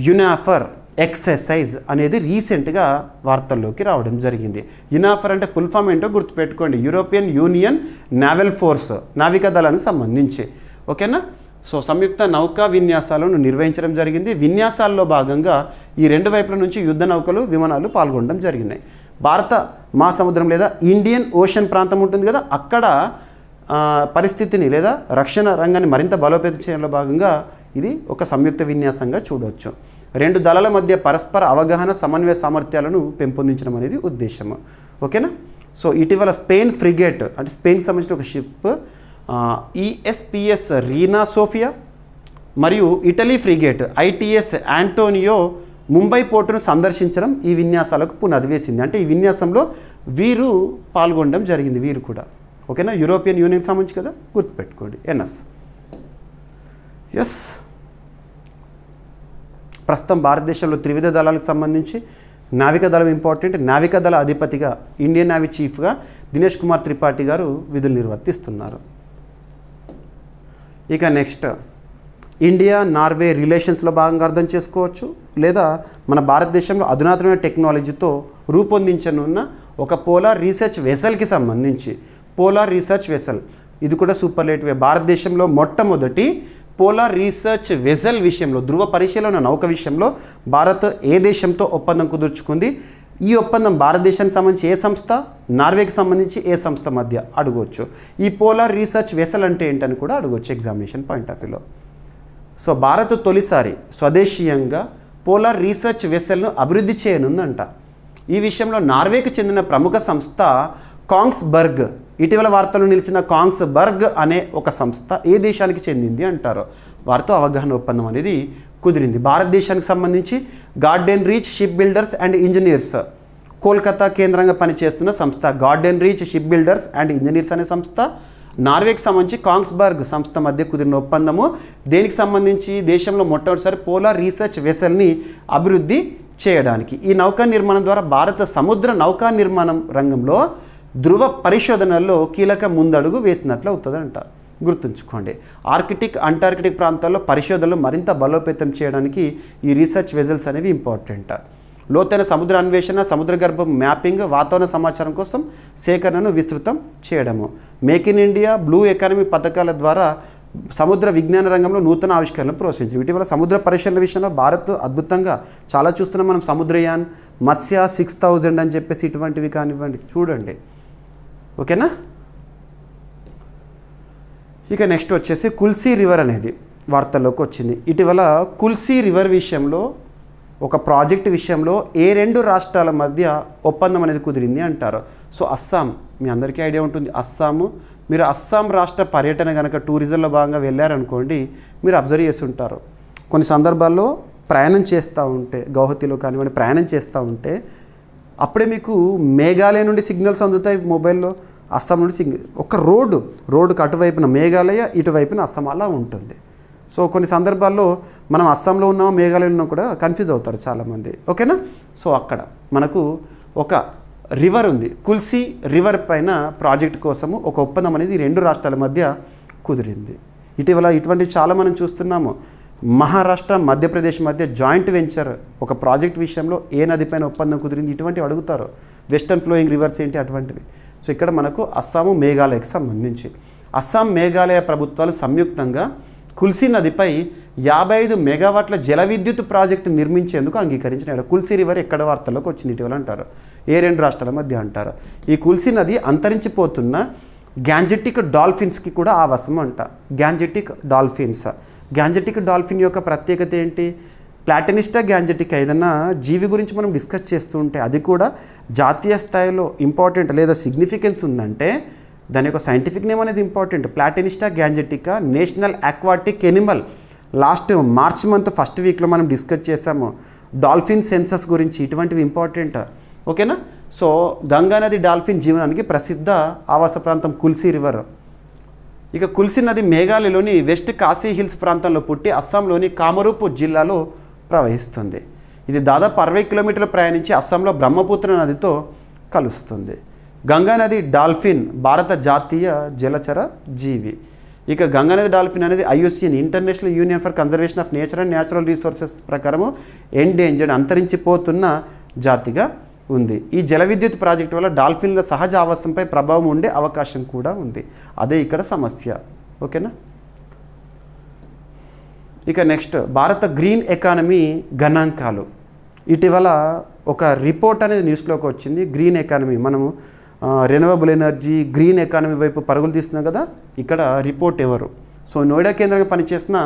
యునాఫర్ ఎక్సర్సైజ్ అనేది రీసెంట్గా వార్తల్లోకి రావడం జరిగింది. యునాఫర్ అంటే ఫుల్ ఫామ్ ఏంటో గుర్తుపెట్టుకోండి, యూరోపియన్ యూనియన్ నావల్ ఫోర్స్, నావికాదళానికి సంబంధించి. ఓకేనా? సో సంయుక్త నౌకా విన్యాసాలను నిర్వహించడం జరిగింది. విన్యాసాల్లో భాగంగా ఈ రెండు వైపుల నుంచి యుద్ధ నౌకలు, విమానాలు పాల్గొనడం జరిగినాయి. భారత మహాసముద్రం లేదా ఇండియన్ ఓషన్ ప్రాంతం ఉంటుంది కదా, అక్కడ పరిస్థితిని లేదా రక్షణ రంగాన్ని మరింత బలోపేతం చేయడంలో భాగంగా ఇది ఒక సంయుక్త విన్యాసంగా చూడవచ్చు. రెండు దళాల మధ్య పరస్పర అవగాహన, సమన్వయ సామర్థ్యాలను పెంపొందించడం అనేది ఉద్దేశం. ఓకేనా? సో ఇటీవల స్పెయిన్ ఫ్రిగేట్ అంటే స్పెయిన్కి సంబంధించిన ఒక షిప్ ESPS రీనా సోఫియా మరియు Italy frigate ITS Antonio Mumbai పోర్టును సందర్శించడం ఈ విన్యాసాలకు పునాది వేసింది. అంటే ఈ విన్యాసంలో వీరు పాల్గొనడం జరిగింది, వీరు కూడా. ఓకేనా? యూరోపియన్ యూనియన్కి సంబంధించి కదా, గుర్తుపెట్టుకోండి. ఎన్ఎఫ్. ఎస్, ప్రస్తుతం భారతదేశంలో త్రివిధ దళాలకు సంబంధించి నావికాదళం ఇంపార్టెంట్. నావికాదళ అధిపతిగా ఇండియన్ నేవీ చీఫ్గా దినేష్ కుమార్ త్రిపాఠి గారు విధులు నిర్వర్తిస్తున్నారు. ఇక నెక్స్ట్ ఇండియా నార్వే రిలేషన్స్లో భాగంగా అర్థం చేసుకోవచ్చు, లేదా మన భారతదేశంలో అధునాతనమైన టెక్నాలజీతో రూపొందించనున్న ఒక పోలార్ రీసెర్చ్ వెసల్కి సంబంధించి పోలార్ రీసెర్చ్ వెసల్ ఇది కూడా సూపర్లేటివ్. భారతదేశంలో మొట్టమొదటి పోలార్ రీసెర్చ్ వెసల్ విషయంలో ధృవ పరిశీలన నౌక విషయంలో భారత్ ఏ దేశంతో ఒప్పందం కుదుర్చుకుంది? ఈ ఒప్పందం భారతదేశానికి సంబంధించి ఏ సంస్థ, నార్వేకి సంబంధించి ఏ సంస్థ మధ్య అడగవచ్చు. ఈ పోలార్ రీసెర్చ్ వెసల్ అంటే ఏంటని కూడా అడగవచ్చు ఎగ్జామినేషన్ పాయింట్ ఆఫ్ వ్యూలో. సో భారత్ తొలిసారి స్వదేశీయంగా పోలార్ రీసెర్చ్ వెసల్ను అభివృద్ధి చేయనుందంట. ఈ విషయంలో నార్వేకి చెందిన ప్రముఖ సంస్థ కాంగ్స్బర్గ్, ఇటీవల వార్తలు నిలిచిన కాంగ్స్బర్గ్ అనే ఒక సంస్థ ఏ దేశానికి చెందింది అంటారు. వారితో అవగాహన ఒప్పందం అనేది కుదిరింది. భారతదేశానికి సంబంధించి garden reach ship builders and engineers Kolkata కేంద్రంగా పనిచేస్తున్న సంస్థ garden reach ship builders and engineers అనే సంస్థ, నార్వేకి సంబంధించి కాంగ్స్బర్గ్ సంస్థ మధ్య కుదిరిన ఒప్పందము దేనికి సంబంధించి? దేశంలో మొట్టమొదటిసారి పోలార్ రీసెర్చ్ వెసల్ని అభివృద్ధి చేయడానికి. ఈ నౌకా నిర్మాణం ద్వారా భారత సముద్ర నౌకా నిర్మాణం రంగంలో ధృవ పరిశోధనల్లో కీలక ముందడుగు వేసినట్లు అవుతుందంట. గుర్తుంచుకోండి, ఆర్కిటిక్ అంటార్కిటిక్ ప్రాంతాల్లో పరిశోధనలు మరింత బలోపేతం చేయడానికి ఈ రీసెర్చ్ వెజల్స్ అనేవి ఇంపార్టెంట్. లోతైన సముద్ర అన్వేషణ, సముద్ర గర్భం మ్యాపింగ్, వాతావరణ సమాచారం కోసం సేకరణను విస్తృతం చేయడము. Make in India, blue economy పథకాల ద్వారా సముద్ర విజ్ఞాన రంగంలో నూతన ఆవిష్కరణలు ప్రోత్సహించింది. ఇటీవల సముద్ర పరిశీలన విషయంలో భారత్ అద్భుతంగా చాలా చూస్తున్నాం మనం. సముద్రయాన్, మత్స్య 6000 అని చెప్పేసి ఇటువంటివి కానివ్వండి, చూడండి. ఓకేనా? ఇక నెక్స్ట్ వచ్చేసి కుల్సీ రివర్ అనేది వార్తల్లోకి వచ్చింది. ఇటీవల కుల్సీ రివర్ విషయంలో ఒక ప్రాజెక్ట్ విషయంలో ఏ రెండు రాష్ట్రాల మధ్య ఒప్పందం అనేది కుదిరింది అంటారు. సో అస్సాం, మీ అందరికీ ఐడియా ఉంటుంది అస్సాము. మీరు అస్సాం రాష్ట్ర పర్యటన కనుక టూరిజంలో భాగంగా వెళ్ళారనుకోండి, మీరు అబ్జర్వ్ చేసి ఉంటారు. కొన్ని సందర్భాల్లో ప్రయాణం చేస్తూ ఉంటే, గౌహతిలో కానివ్వండి ప్రయాణం చేస్తూ ఉంటే అప్పుడే మీకు మేఘాలయ నుండి సిగ్నల్స్ అందుతాయి మొబైల్లో, అస్సాం నుండి సిగ్నల్. ఒక రోడ్డుకు అటువైపున మేఘాలయ, ఇటువైపున అస్సాం అలా ఉంటుంది. సో కొన్ని సందర్భాల్లో మనం అస్సాంలో ఉన్నాం, మేఘాలయలో ఉన్నాం కూడా కన్ఫ్యూజ్ అవుతారు చాలామంది. ఓకేనా? సో అక్కడ మనకు ఒక రివర్ ఉంది, కుల్సీ రివర్ పైన ప్రాజెక్ట్ కోసము ఒక ఒప్పందం అనేది రెండు రాష్ట్రాల మధ్య కుదిరింది. ఇటీవల ఇటువంటి చాలా మనం చూస్తున్నాము. మహారాష్ట్ర, మధ్యప్రదేశ్ మధ్య జాయింట్ వెంచర్ ఒక ప్రాజెక్ట్ విషయంలో ఏ నదిపైన ఒప్పందం కుదిరింది, ఇటువంటివి అడుగుతారు. వెస్టర్న్ ఫ్లోయింగ్ రివర్స్ ఏంటి, అటువంటివి. సో ఇక్కడ మనకు అస్సాము, మేఘాలయకు సంబంధించి అస్సాం, మేఘాలయ ప్రభుత్వాలు సంయుక్తంగా కుల్సీ నదిపై 55 మెగావాట్ల జల విద్యుత్ ప్రాజెక్టు నిర్మించేందుకు అంగీకరించిన. కుల్సీ రివర్ ఎక్కడ వార్తల్లోకి వచ్చింది ఇటీవల అంటారు, ఏ రెండు రాష్ట్రాల మధ్య అంటారు. ఈ కుల్సీ నది అంతరించిపోతున్న గ్యాంజెటిక్ డాల్ఫిన్స్కి కూడా ఆవాసం అంట. గ్యాంజెటిక్ డాల్ఫిన్ యొక్క ప్రత్యేకత ఏంటి? ప్లాటినిస్టా గ్యాంజెటిక్ ఏదన్నా జీవి గురించి మనం డిస్కస్ చేస్తూ ఉంటే అది కూడా జాతీయ స్థాయిలో ఇంపార్టెంట్ లేదా సిగ్నిఫికెన్స్ ఉందంటే దాని యొక్క సైంటిఫిక్ నేమ్ అనేది important. Platanista gangetica national aquatic animal. Last March month first వీక్లో మనం డిస్కస్ చేసాము డాల్ఫిన్ సెన్సస్ గురించి, ఇటువంటివి ఇంపార్టెంట్. ఓకేనా? సో గంగానది డాల్ఫిన్ జీవనానికి ప్రసిద్ధ ఆవాస ప్రాంతం కుల్సీ రివర్. ఇక కుల్సీ నది మేఘాలయలోని వెస్ట్ కాశీ హిల్స్ ప్రాంతంలో పుట్టి అస్సాంలోని కామరూప్ జిల్లాలో ప్రవహిస్తుంది. ఇది దాదాపు 60 కిలోమీటర్లు ప్రయాణించి అస్సాంలో బ్రహ్మపుత్ర నదితో కలుస్తుంది. గంగానది డాల్ఫిన్ భారత జాతీయ జలచర జీవి. ఇక గంగానది డాల్ఫిన్ అనేది IUCN international union for conservation of nature and natural resources ప్రకారము ఎండేంజర్డ్ అంతరించిపోతున్న జాతిగా ఉంది. ఈ జల విద్యుత్ ప్రాజెక్టు వల్ల డాల్ఫిన్ల సహజ ఆవాసంపై ప్రభావం ఉండే అవకాశం కూడా ఉంది. అదే ఇక్కడ సమస్య. ఓకేనా? ఇక నెక్స్ట్ భారత గ్రీన్ ఎకానమీ గణాంకాలు. ఇటీవల ఒక రిపోర్ట్ అనేది న్యూస్లోకి వచ్చింది. గ్రీన్ ఎకానమీ, మనము రెన్యూవబుల్ ఎనర్జీ, గ్రీన్ ఎకానమీ వైపు పరుగులు తీస్తున్నాం కదా. ఇక్కడ రిపోర్ట్ ఎవరు? సో నోయిడా కేంద్రంగా పనిచేసిన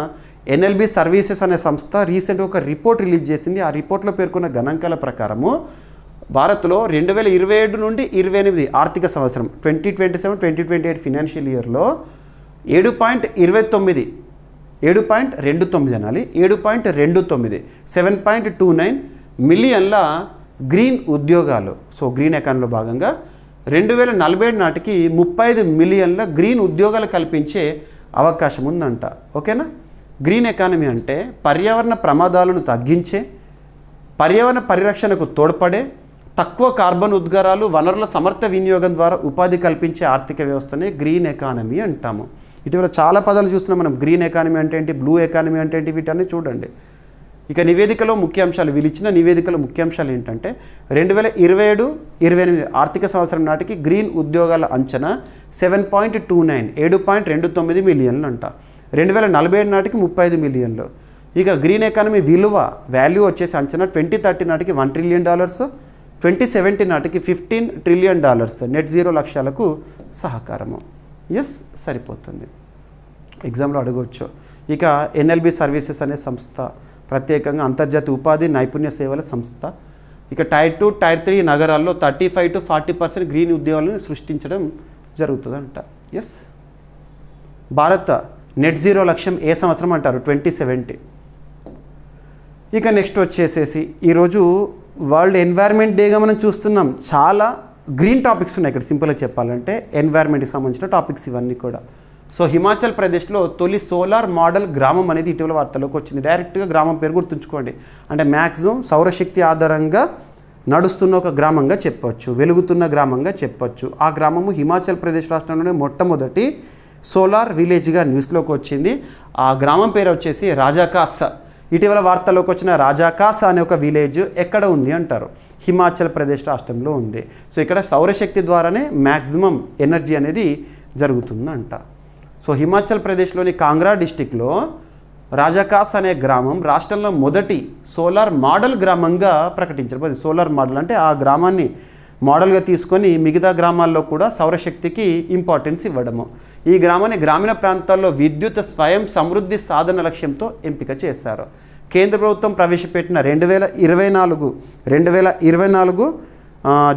NLB సర్వీసెస్ అనే సంస్థ రీసెంట్గా ఒక రిపోర్ట్ రిలీజ్ చేసింది. ఆ రిపోర్ట్లో పేర్కొన్న గణాంకాల ప్రకారము భారత్లో 2027 నుండి 28 ఆర్థిక సంవత్సరం 2027-2028 ఫినాన్షియల్ ఇయర్లో 7.29 అనాలి 7.29 మిలియన్ల గ్రీన్ ఉద్యోగాలు. సో గ్రీన్ ఎకానమీలో భాగంగా 2047 నాటికి 35 మిలియన్ల గ్రీన్ ఉద్యోగాలు కల్పించే అవకాశం ఉందంట. ఓకేనా? గ్రీన్ ఎకానమీ అంటే పర్యావరణ ప్రమాదాలను తగ్గించే, పర్యావరణ పరిరక్షణకు తోడ్పడే, తక్కువ కార్బన్ ఉద్గారాలు, వనరుల సమర్థ వినియోగం ద్వారా ఉపాధి కల్పించే ఆర్థిక వ్యవస్థనే గ్రీన్ ఎకానమీ అంటాము. ఇటీవల చాలా పదాలు చూస్తున్నాం మనం. గ్రీన్ ఎకానమీ అంటే ఏంటి, బ్లూ ఎకానమీ అంటే ఏంటి, వీటన్నీ చూడండి. ఇక నివేదికలో ముఖ్యాంశాలు, వీళ్ళు ఇచ్చిన నివేదికలో ముఖ్యాంశాలు ఏంటంటే 2027-28 ఆర్థిక సంవత్సరం నాటికి గ్రీన్ ఉద్యోగాల అంచనా 7.29 మిలియన్లు అంట. 2047 నాటికి 35 మిలియన్లు. ఇక గ్రీన్ ఎకానమీ విలువ వాల్యూ వచ్చేసి అంచనా 2030 నాటికి $1 ట్రిలియన్, 2070 నాటికి $15 ట్రిలియన్ నెట్ జీరో లక్ష్యాలకు సహకారము. ఎస్, సరిపోతుంది. ఎగ్జామ్లో అడగవచ్చు. ఇక NLB సర్వీసెస్ అనే సంస్థ ప్రత్యేకంగా అంతర్జాతీయ ఉపాధి నైపుణ్య సేవల సంస్థ. ఇక టైర్ 2, టైర్ 3 నగరాల్లో 35-40% గ్రీన్ ఉద్యోగాలను సృష్టించడం జరుగుతుందంట. ఎస్, భారత నెట్ జీరో లక్ష్యం ఏ సంవత్సరం అంటారు? 2070. ఇక నెక్స్ట్ వచ్చేసేసి ఈరోజు వరల్డ్ ఎన్వైర్న్మెంట్ డేగా మనం చూస్తున్నాం. చాలా గ్రీన్ టాపిక్స్ ఉన్నాయి ఇక్కడ. సింపుల్గా చెప్పాలంటే ఎన్వైర్న్మెంట్కి సంబంధించిన టాపిక్స్ ఇవన్నీ కూడా. సో హిమాచల్ ప్రదేశ్లో తొలి సోలార్ మోడల్ గ్రామం అనేది ఇటీవల వార్తలోకి వచ్చింది. డైరెక్ట్గా గ్రామం పేరు గుర్తుంచుకోండి. అంటే మ్యాక్సిమం సౌరశక్తి ఆధారంగా నడుస్తున్న ఒక గ్రామంగా చెప్పొచ్చు, వెలుగుతున్న గ్రామంగా చెప్పొచ్చు. ఆ గ్రామము హిమాచల్ ప్రదేశ్ రాష్ట్రంలోనే మొట్టమొదటి సోలార్ విలేజ్గా న్యూస్లోకి వచ్చింది. ఆ గ్రామం పేరు వచ్చేసి రాజాకాస్. ఇటీవల వార్తల్లోకి వచ్చిన రాజాకాస్ అనే ఒక విలేజ్ ఎక్కడ ఉంది అంటారు? హిమాచల్ ప్రదేశ్ రాష్ట్రంలో ఉంది. సో ఇక్కడ సౌరశక్తి ద్వారానే మ్యాక్సిమం ఎనర్జీ అనేది జరుగుతుందంట. సో హిమాచల్ ప్రదేశ్లోని కాంగ్రా డిస్టిక్లో రాజాకాస్ అనే గ్రామం రాష్ట్రంలో మొదటి సోలార్ మోడల్ గ్రామంగా ప్రకటించబడింది. సోలార్ మోడల్ అంటే ఆ గ్రామాన్ని మోడల్గా తీసుకొని మిగతా గ్రామాల్లో కూడా సౌరశక్తికి ఇంపార్టెన్స్ ఇవ్వడము. ఈ గ్రామాన్ని గ్రామీణ ప్రాంతాల్లో విద్యుత్ స్వయం సమృద్ధి సాధన లక్ష్యంతో ఎంపిక చేశారు. కేంద్ర ప్రభుత్వం ప్రవేశపెట్టిన 2024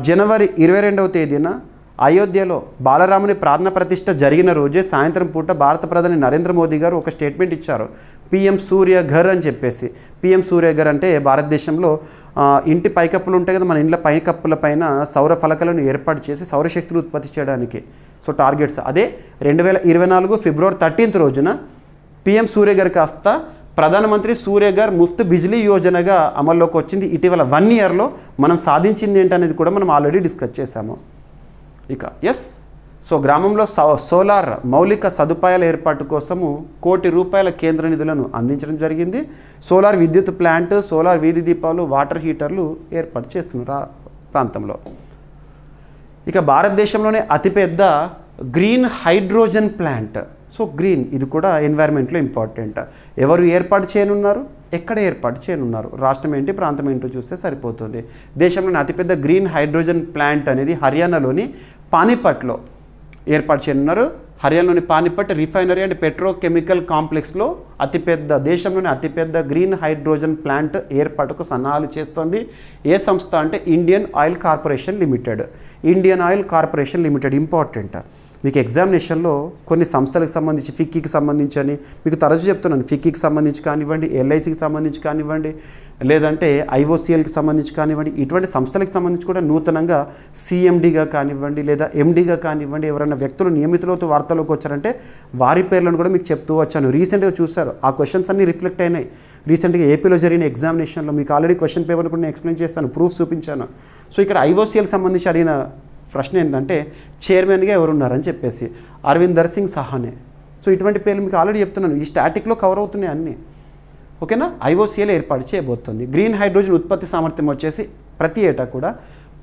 జనవరి 22వ తేదీన అయోధ్యలో బాలరాముని ప్రార్థన ప్రతిష్ఠ జరిగిన రోజే సాయంత్రం పూట భారత ప్రధాని నరేంద్ర మోదీ గారు ఒక స్టేట్మెంట్ ఇచ్చారు. PM సూర్య ఘర్ అని చెప్పేసి. PM సూర్య ఘర్ అంటే భారతదేశంలో ఇంటి పైకప్పులు ఉంటాయి కదా, మన ఇంట్లో పైకప్పుల పైన సౌర ఫలకాలను ఏర్పాటు చేసి సౌరశక్తిని ఉత్పత్తి చేయడానికి. సో టార్గెట్స్ అదే 2024 ఫిబ్రవరి 13వ రోజున PM సూర్య ఘర్ కాస్త ప్రధానమంత్రి సూర్యఘర్ ముఫ్త్ బిజ్లీ యోజనగా అమల్లోకి వచ్చింది. ఇటీవల 1 ఇయర్లో మనం సాధించింది ఏంటనేది కూడా మనం ఆల్రెడీ డిస్కస్ చేశాము. ఇక ఎస్, సో గ్రామంలో సోలార్ మౌలిక సదుపాయాల ఏర్పాటు కోసము ₹1 కోటి కేంద్ర నిధులను అందించడం జరిగింది. సోలార్ విద్యుత్ ప్లాంట్, సోలార్ వీధి దీపాలు, వాటర్ హీటర్లు ఏర్పాటు చేస్తున్నారు ప్రాంతంలో. ఇక భారతదేశంలోనే అతిపెద్ద green hydrogen plant. So green ఇది కూడా ఎన్వైర్న్మెంట్లో ఇంపార్టెంట్. ఎవరు ఏర్పాటు చేయనున్నారు, ఎక్కడ ఏర్పాటు చేయనున్నారు, రాష్ట్రం ఏంటి, ప్రాంతం ఏంటో చూస్తే సరిపోతుంది. దేశంలోని అతిపెద్ద గ్రీన్ హైడ్రోజన్ ప్లాంట్ అనేది హర్యానాలోని పానిపట్లో ఏర్పాటు చేయనున్నారు. హర్యానాలోని పానిపట్ రిఫైనరీ అండ్ పెట్రోకెమికల్ కాంప్లెక్స్లో దేశంలోని అతిపెద్ద గ్రీన్ హైడ్రోజన్ ప్లాంట్ ఏర్పాటుకు సన్నాహాలు చేస్తోంది. ఏ సంస్థ అంటే Indian oil corporation limited. Indian oil corporation limited important. మీకు ఎగ్జామినేషన్లో కొన్ని సంస్థలకు సంబంధించి ఫిక్కీకి సంబంధించి అని మీకు తరచు చెప్తున్నాను. ఫిక్కీకి సంబంధించి కానివ్వండి, LICకి సంబంధించి కానివ్వండి, లేదంటే IOCLకి సంబంధించి కానివ్వండి, ఇటువంటి సంస్థలకు సంబంధించి కూడా నూతనంగా CMDగా కానివ్వండి లేదా MDగా కానివ్వండి ఎవరైనా వ్యక్తులు నియమితులతో వార్తలోకి వచ్చారంటే వారి పేర్లను కూడా మీకు చెప్తూ వచ్చాను. రీసెంట్గా చూశారు, ఆ క్వశ్చన్స్ అన్నీ రిఫ్లెక్ట్ అయినాయి. రీసెంట్గా ఏపీలో జరిగిన ఎగ్జామినేషన్లో మీకు ఆల్రెడీ క్వశ్చన్ పేపర్ కూడా నేను ఎక్స్ప్లెయిన్ చేశాను, ప్రూఫ్ చూపించాను. సో ఇక్కడ IOCL సంబంధించి అడిగిన ప్రశ్న ఏంటంటే చైర్మన్గా ఎవరున్నారని చెప్పేసి అరవిందర్ సింగ్ సాహానే. సో ఇటువంటి పేర్లు మీకు ఆల్రెడీ చెప్తున్నాను, ఈ స్టాటిక్లో కవర్ అవుతున్నాయి అన్నీ. ఓకేనా? IOCL ఏర్పాటు చేయబోతుంది. గ్రీన్ హైడ్రోజన్ ఉత్పత్తి సామర్థ్యం వచ్చేసి ప్రతి ఏటా కూడా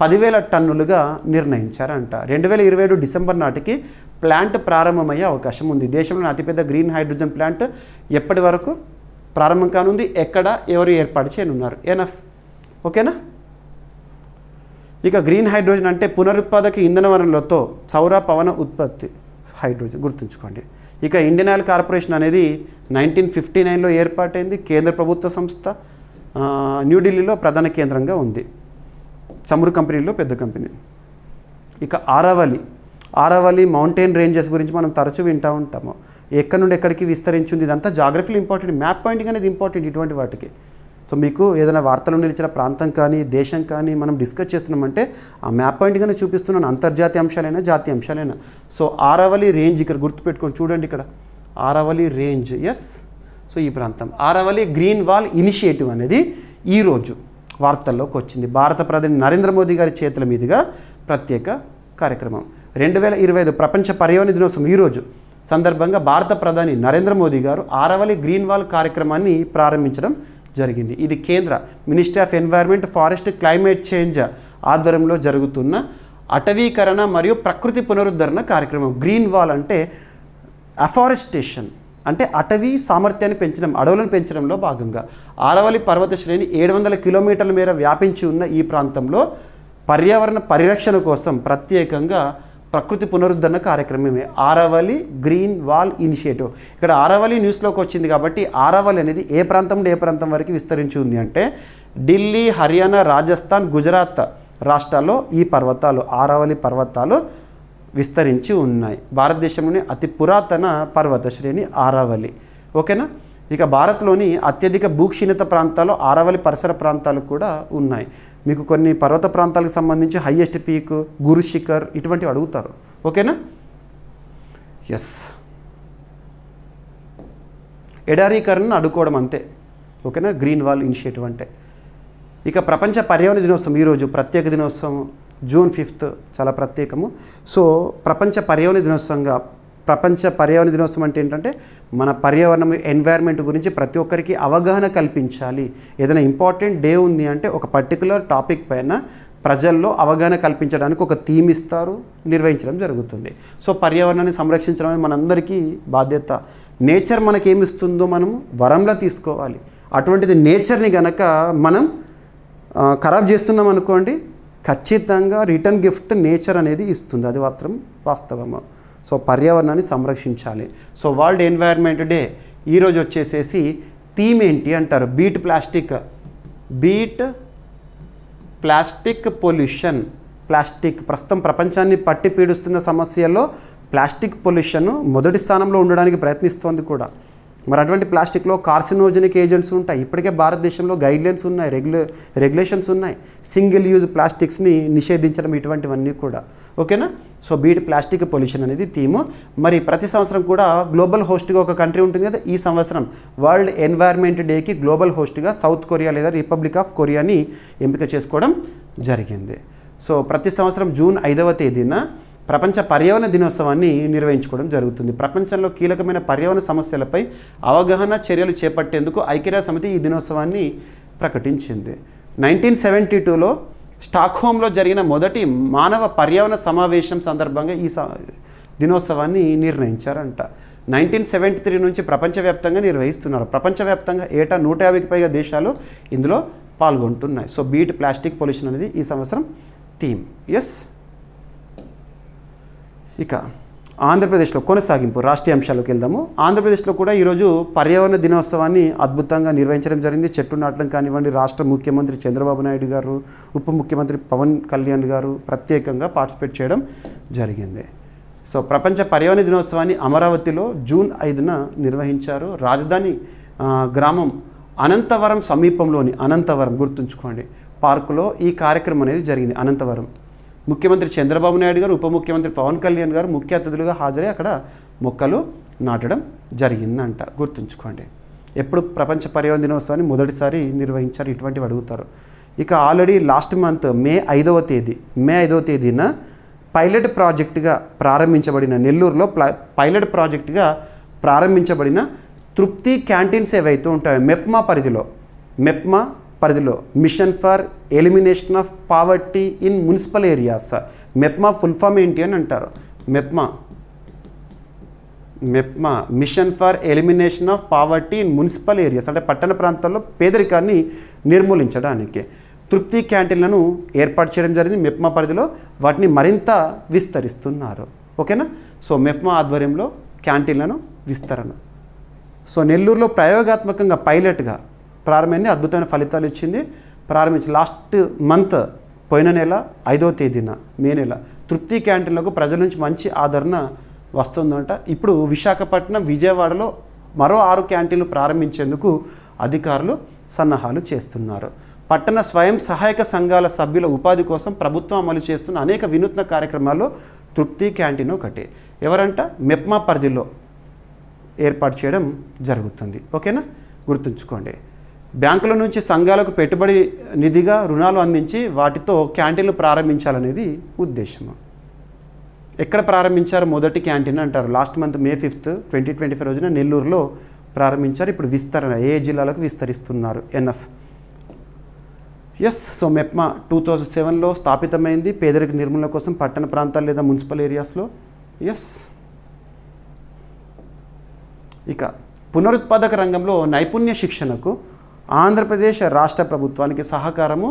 10,000 టన్నులుగా నిర్ణయించారంట. 2027 డిసెంబర్ నాటికి ప్లాంట్ ప్రారంభమయ్యే అవకాశం ఉంది. దేశంలోని అతిపెద్ద గ్రీన్ హైడ్రోజన్ ప్లాంట్ ఎప్పటి వరకు ప్రారంభం కానుంది, ఎక్కడ, ఎవరు ఏర్పాటు చేయనున్నారు, ఎనఫ్. ఓకేనా? ఇక గ్రీన్ హైడ్రోజన్ అంటే పునరుత్పాదక ఇంధన వనరులతో సౌర పవన ఉత్పత్తి హైడ్రోజన్ గుర్తుంచుకోండి. ఇక ఇండియన్ ఆయిల్ కార్పొరేషన్ అనేది 1959లో ఏర్పాటైంది. కేంద్ర ప్రభుత్వ సంస్థ, న్యూఢిల్లీలో ప్రధాన కేంద్రంగా ఉంది. చమురు కంపెనీలో పెద్ద కంపెనీ. ఇక ఆరావళి మౌంటైన్ రేంజెస్ గురించి మనం తరచూ వింటూ ఉంటాము. ఎక్కడి నుండి ఎక్కడికి విస్తరించింది, ఇదంతా జాగ్రఫీలో ఇంపార్టెంట్. మ్యాప్ పాయింటింగ్ అనేది ఇంపార్టెంట్ ఇటువంటి వాటికి. సో మీకు ఏదైనా వార్తలు నిలిచిన ప్రాంతం కానీ దేశం కానీ మనం డిస్కస్ చేస్తున్నామంటే ఆ మ్యాప్ పాయింట్గానే చూపిస్తున్నాను, అంతర్జాతీయ అంశాలైనా జాతీయ అంశాలైనా. సో ఆరావళి రేంజ్ ఇక్కడ గుర్తుపెట్టుకొని చూడండి, ఇక్కడ ఆరావళి రేంజ్. ఎస్, సో ఈ ప్రాంతం ఆరావళి గ్రీన్ వాల్ ఇనిషియేటివ్ అనేది ఈరోజు వార్తల్లోకి వచ్చింది. భారత ప్రధాని నరేంద్ర మోదీ గారి చేతుల మీదుగా ప్రత్యేక కార్యక్రమం. 2025 ప్రపంచ పర్యావరణ దినోత్సవం ఈరోజు సందర్భంగా భారత ప్రధాని నరేంద్ర మోదీ గారు ఆరావళి గ్రీన్ వాల్ కార్యక్రమాన్ని ప్రారంభించడం జరిగింది. ఇది కేంద్ర ministry of environment, forest, climate change ఆధ్వర్యంలో జరుగుతున్న అటవీకరణ మరియు ప్రకృతి పునరుద్ధరణ కార్యక్రమం. గ్రీన్ వాల్ అంటే అఫారెస్టేషన్, అంటే అటవీ సామర్థ్యాన్ని పెంచడం, అడవులను పెంచడంలో భాగంగా ఆరవల్లి పర్వత శ్రేణి 700 కిలోమీటర్ల మేర వ్యాపించి ఉన్న ఈ ప్రాంతంలో పర్యావరణ పరిరక్షణ కోసం ప్రత్యేకంగా ప్రకృతి పునరుద్ధరణ కార్యక్రమమే ఆరవల్లి గ్రీన్ వాల్ ఇనిషియేటివ్. ఇక్కడ ఆరవల్లి న్యూస్లోకి వచ్చింది కాబట్టి ఆరవల్లి అనేది ఏ ప్రాంతం నుండి ఏ ప్రాంతం వరకు విస్తరించి ఉంది అంటే ఢిల్లీ, హర్యానా, రాజస్థాన్, గుజరాత్ రాష్ట్రాల్లో ఈ పర్వతాలు ఆరవల్లి పర్వతాలు విస్తరించి ఉన్నాయి. భారతదేశంలోని అతి పురాతన పర్వత శ్రేణి ఆరవల్లి. ఓకేనా. ఇక భారత్లోని అత్యధిక భూక్షీణత ప్రాంతాల్లో ఆరవల్లి పరిసర ప్రాంతాలు కూడా ఉన్నాయి. మీకు కొన్ని పర్వత ప్రాంతాలకు సంబంధించి హైయెస్ట్ పీక్, గురు శిఖర్ ఇటువంటివి అడుగుతారు. ఓకేనా. ఎస్, ఎడారీకరణను అడ్డుకోవడం అంతే. ఓకేనా, గ్రీన్ వాల్ ఇనిషియేటివ్ అంటే. ఇక ప్రపంచ పర్యావరణ దినోత్సవం ఈరోజు ప్రత్యేక దినోత్సవం, జూన్ 5 చాలా ప్రత్యేకము. సో ప్రపంచ పర్యావరణ దినోత్సవం అంటే ఏంటంటే మన పర్యావరణం, ఎన్వైర్న్మెంట్ గురించి ప్రతి ఒక్కరికి అవగాహన కల్పించాలి. ఏదైనా ఇంపార్టెంట్ డే ఉంది అంటే ఒక పర్టికులర్ టాపిక్ పైన ప్రజల్లో అవగాహన కల్పించడానికి ఒక థీమ్ ఇస్తారు, నిర్వహించడం జరుగుతుంది. సో పర్యావరణాన్ని సంరక్షించడం అనేది మనందరికీ బాధ్యత. నేచర్ మనకేమిస్తుందో మనము వరంలా తీసుకోవాలి. అటువంటిది నేచర్ని గనక మనం ఖరాబ్ చేస్తున్నాం అనుకోండి, ఖచ్చితంగా రిటర్న్ గిఫ్ట్ నేచర్ అనేది ఇస్తుంది. అది మాత్రం వాస్తవము. సో పర్యావరణాన్ని సంరక్షించాలి. సో వరల్డ్ ఎన్వైర్న్మెంట్ డే ఈరోజు వచ్చేసేసి థీమ్ ఏంటి అంటారు, బీట్ ప్లాస్టిక్ పొల్యూషన్. ప్లాస్టిక్ ప్రస్తుతం ప్రపంచాన్ని పట్టి పీడిస్తున్న సమస్యల్లో ప్లాస్టిక్ పొల్యూషన్ మొదటి స్థానంలో ఉండడానికి ప్రయత్నిస్తోంది కూడా. మరి అటువంటి ప్లాస్టిక్లో కార్సినోజెనిక్ ఏజెంట్స్ ఉంటాయి. ఇప్పటికే భారతదేశంలో గైడ్లైన్స్ ఉన్నాయి, రెగ్యులేషన్స్ ఉన్నాయి సింగిల్ యూజ్ ప్లాస్టిక్స్ని నిషేధించడం, ఇటువంటివన్నీ కూడా. ఓకేనా. సో బీట్ ప్లాస్టిక్ పొల్యూషన్ అనేది థీము. మరి ప్రతి సంవత్సరం కూడా గ్లోబల్ హోస్ట్గా ఒక కంట్రీ ఉంటుంది కదా. ఈ సంవత్సరం వరల్డ్ ఎన్వైర్న్మెంట్ డేకి గ్లోబల్ హోస్ట్గా సౌత్ కొరియా లేదా రిపబ్లిక్ ఆఫ్ కొరియాని ఎంపిక చేసుకోవడం జరిగింది. సో ప్రతి సంవత్సరం జూన్ 5వ తేదీన ప్రపంచ పర్యావరణ దినోత్సవాన్ని నిర్వహించుకోవడం జరుగుతుంది. ప్రపంచంలో కీలకమైన పర్యావరణ సమస్యలపై అవగాహన చర్యలు చేపట్టేందుకు ఐక్యరాజ్య సమితి ఈ దినోత్సవాన్ని ప్రకటించింది. 1972లో స్టాక్హోమ్లో జరిగిన మొదటి మానవ పర్యావరణ సమావేశం సందర్భంగా ఈ దినోత్సవాన్ని నిర్ణయించారంట. 1973 నుంచి ప్రపంచవ్యాప్తంగా నిర్వహిస్తున్నారు. ప్రపంచవ్యాప్తంగా ఏటా 150కి పైగా దేశాలు ఇందులో పాల్గొంటున్నాయి. సో బీట్ ప్లాస్టిక్ పొల్యూషన్ అనేది ఈ సంవత్సరం థీమ్. ఎస్. ఇక ఆంధ్రప్రదేశ్లో కొనసాగింపు రాష్ట్రీయ అంశాలకు వెళ్దాము. ఆంధ్రప్రదేశ్లో కూడా ఈరోజు పర్యావరణ దినోత్సవాన్ని అద్భుతంగా నిర్వహించడం జరిగింది. చెట్టు నాటడం కానివ్వండి, రాష్ట్ర ముఖ్యమంత్రి చంద్రబాబు నాయుడు గారు, ఉప ముఖ్యమంత్రి పవన్ కళ్యాణ్ గారు ప్రత్యేకంగా పార్టిసిపేట్ చేయడం జరిగింది. సో ప్రపంచ పర్యావరణ దినోత్సవాన్ని అమరావతిలో జూన్ 5న నిర్వహించారు. రాజధాని గ్రామం అనంతవరం సమీపంలోని అనంతవరం గుర్తుంచుకోండి పార్కులో ఈ కార్యక్రమం అనేది జరిగింది. అనంతవరం ముఖ్యమంత్రి చంద్రబాబు నాయుడు గారు, ఉప ముఖ్యమంత్రి పవన్ కళ్యాణ్ గారు ముఖ్య అతిథులుగా హాజరై అక్కడ మొక్కలు నాటడం జరిగిందంట. గుర్తుంచుకోండి. ఎప్పుడు ప్రపంచ పర్యావరణ దినోత్సవాన్ని మొదటిసారి నిర్వహించారు, ఇటువంటివి అడుగుతారు. ఇక ఆల్రెడీ లాస్ట్ మంత్ మే 5వ తేదీన పైలట్ ప్రాజెక్టుగా ప్రారంభించబడిన నెల్లూరులో పైలట్ ప్రాజెక్టుగా ప్రారంభించబడిన తృప్తి క్యాంటీన్స్ ఏవైతే ఉంటాయో మెప్మా పరిధిలో Mission for Elimination of Poverty in Municipal Areas. MEPMA full form ఏంటి అని అంటారు. MEPMA Mission for Elimination of Poverty in Municipal Areas అంటే పట్టణ ప్రాంతాల్లో పేదరికాన్ని నిర్మూలించడానికి తృప్తి క్యాంటీన్లను ఏర్పాటు చేయడం జరిగింది. మెప్మా పరిధిలో వాటిని మరింత విస్తరిస్తున్నారు. ఓకేనా. సో మెప్మా ఆధ్వర్యంలో క్యాంటీన్లను విస్తరణ. సో నెల్లూరులో ప్రయోగాత్మకంగా పైలట్గా ప్రారంభమైంది, అద్భుతమైన ఫలితాలు ఇచ్చింది. ప్రారంభించి లాస్ట్ మంత్ పోయిన నెల 5వ తేదీన మే నెల తృప్తి క్యాంటీన్లకు ప్రజల నుంచి మంచి ఆదరణ వస్తుందంట. ఇప్పుడు విశాఖపట్నం, విజయవాడలో మరో 6 క్యాంటీన్లు ప్రారంభించేందుకు అధికారులు సన్నాహాలు చేస్తున్నారు. పట్టణ స్వయం సహాయక సంఘాల సభ్యుల ఉపాధి కోసం ప్రభుత్వం అమలు చేస్తున్న అనేక వినూత్న కార్యక్రమాల్లో తృప్తి క్యాంటీన్ ఒకటి. ఎవరంట? మెప్మా పరిధిలో ఏర్పాటు చేయడం జరుగుతుంది. ఓకేనా. గుర్తుంచుకోండి. బ్యాంకుల నుంచి సంఘాలకు పెట్టుబడి నిధిగా రుణాలు అందించి వాటితో క్యాంటీన్లు ప్రారంభించాలనేది ఉద్దేశము. ఎక్కడ ప్రారంభించారు? మొదటి క్యాంటీన్ అంటారు. లాస్ట్ మంత్ మే 5, 2025 రోజున నెల్లూరులో ప్రారంభించారు. ఇప్పుడు విస్తరణ ఏ జిల్లాలకు విస్తరిస్తున్నారు ఎన్ఎఫ్. ఎస్. సో మెప్మా 2007లో స్థాపితమైంది పేదరిక నిర్మూలన కోసం పట్టణ ప్రాంతాలు లేదా మున్సిపల్ ఏరియాస్లో. ఎస్. ఇక పునరుత్పాదక రంగంలో నైపుణ్య శిక్షణకు ఆంధ్రప్రదేశ్ రాష్ట్ర ప్రభుత్వానికి సహకారము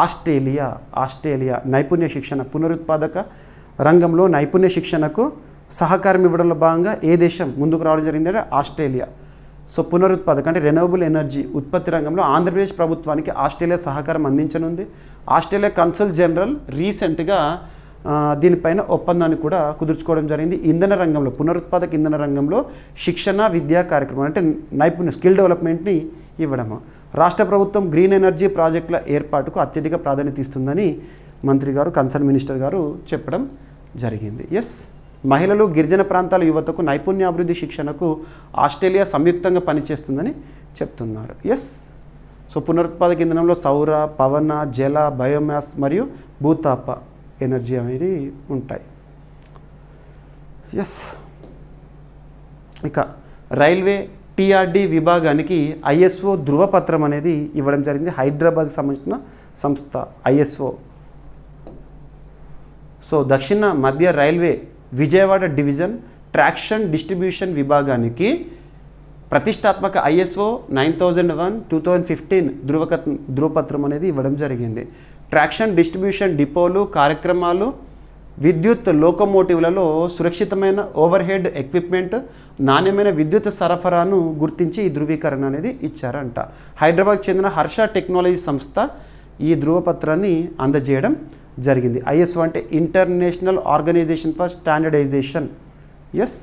ఆస్ట్రేలియా నైపుణ్య శిక్షణ పునరుత్పాదక రంగంలో నైపుణ్య శిక్షణకు సహకారం ఇవ్వడంలో భాగంగా ఏ దేశం ముందుకు రావడం జరిగిందంటే ఆస్ట్రేలియా. సో పునరుత్పాదక అంటే రెన్యూవబుల్ ఎనర్జీ ఉత్పత్తి రంగంలో ఆంధ్రప్రదేశ్ ప్రభుత్వానికి ఆస్ట్రేలియా సహకారం అందించనుంది. ఆస్ట్రేలియా కన్సల్ జనరల్ రీసెంట్గా దీనిపైన ఒప్పందాన్ని కూడా కుదుర్చుకోవడం జరిగింది. ఇంధన రంగంలో పునరుత్పాదక ఇంధన రంగంలో శిక్షణ విద్యా కార్యక్రమం అంటే నైపుణ్య స్కిల్ డెవలప్మెంట్ని ఇవ్వడము. రాష్ట్ర ప్రభుత్వం గ్రీన్ ఎనర్జీ ప్రాజెక్టుల ఏర్పాటుకు అత్యధిక ప్రాధాన్యత ఇస్తుందని మంత్రి గారు కన్సర్న్ మినిస్టర్ గారు చెప్పడం జరిగింది. ఎస్. మహిళలు గిరిజన ప్రాంతాల యువతకు నైపుణ్యాభివృద్ధి శిక్షణకు ఆస్ట్రేలియా సంయుక్తంగా పనిచేస్తుందని చెప్తున్నారు. ఎస్. సో పునరుత్పాదక ఇంధనంలో సౌర, పవన, జల, బయోమాస్ మరియు భూతాప ఎనర్జీ అనేది ఉంటాయి. ఎస్. ఇక రైల్వే టీఆర్డీ విభాగానికి ఐఎస్ఓ ధృవపత్రం అనేది ఇవ్వడం జరిగింది. హైదరాబాద్కి సంబంధించిన సంస్థ ఐఎస్ఓ. సో దక్షిణ మధ్య railway Vijayawada division traction distribution విభాగానికి ప్రతిష్టాత్మక ఐఎస్ఓ 9001:2015 ధృవపత్రం అనేది ఇవ్వడం జరిగింది. ట్రాక్షన్ డిస్ట్రిబ్యూషన్ డిపోలు, కార్యక్రమాలు, విద్యుత్ లోకోమోటివ్లలో సురక్షితమైన ఓవర్ హెడ్ ఎక్విప్మెంట్, నాణ్యమైన విద్యుత్ సరఫరాను గుర్తించి ఈ ధృవీకరణ అనేది ఇచ్చారంట. హైదరాబాద్కి చెందిన హర్ష టెక్నాలజీ సంస్థ ఈ ధృవపత్రాన్ని అందజేయడం జరిగింది. ఐఎస్ఓ అంటే International Organization for Standardization. Yes.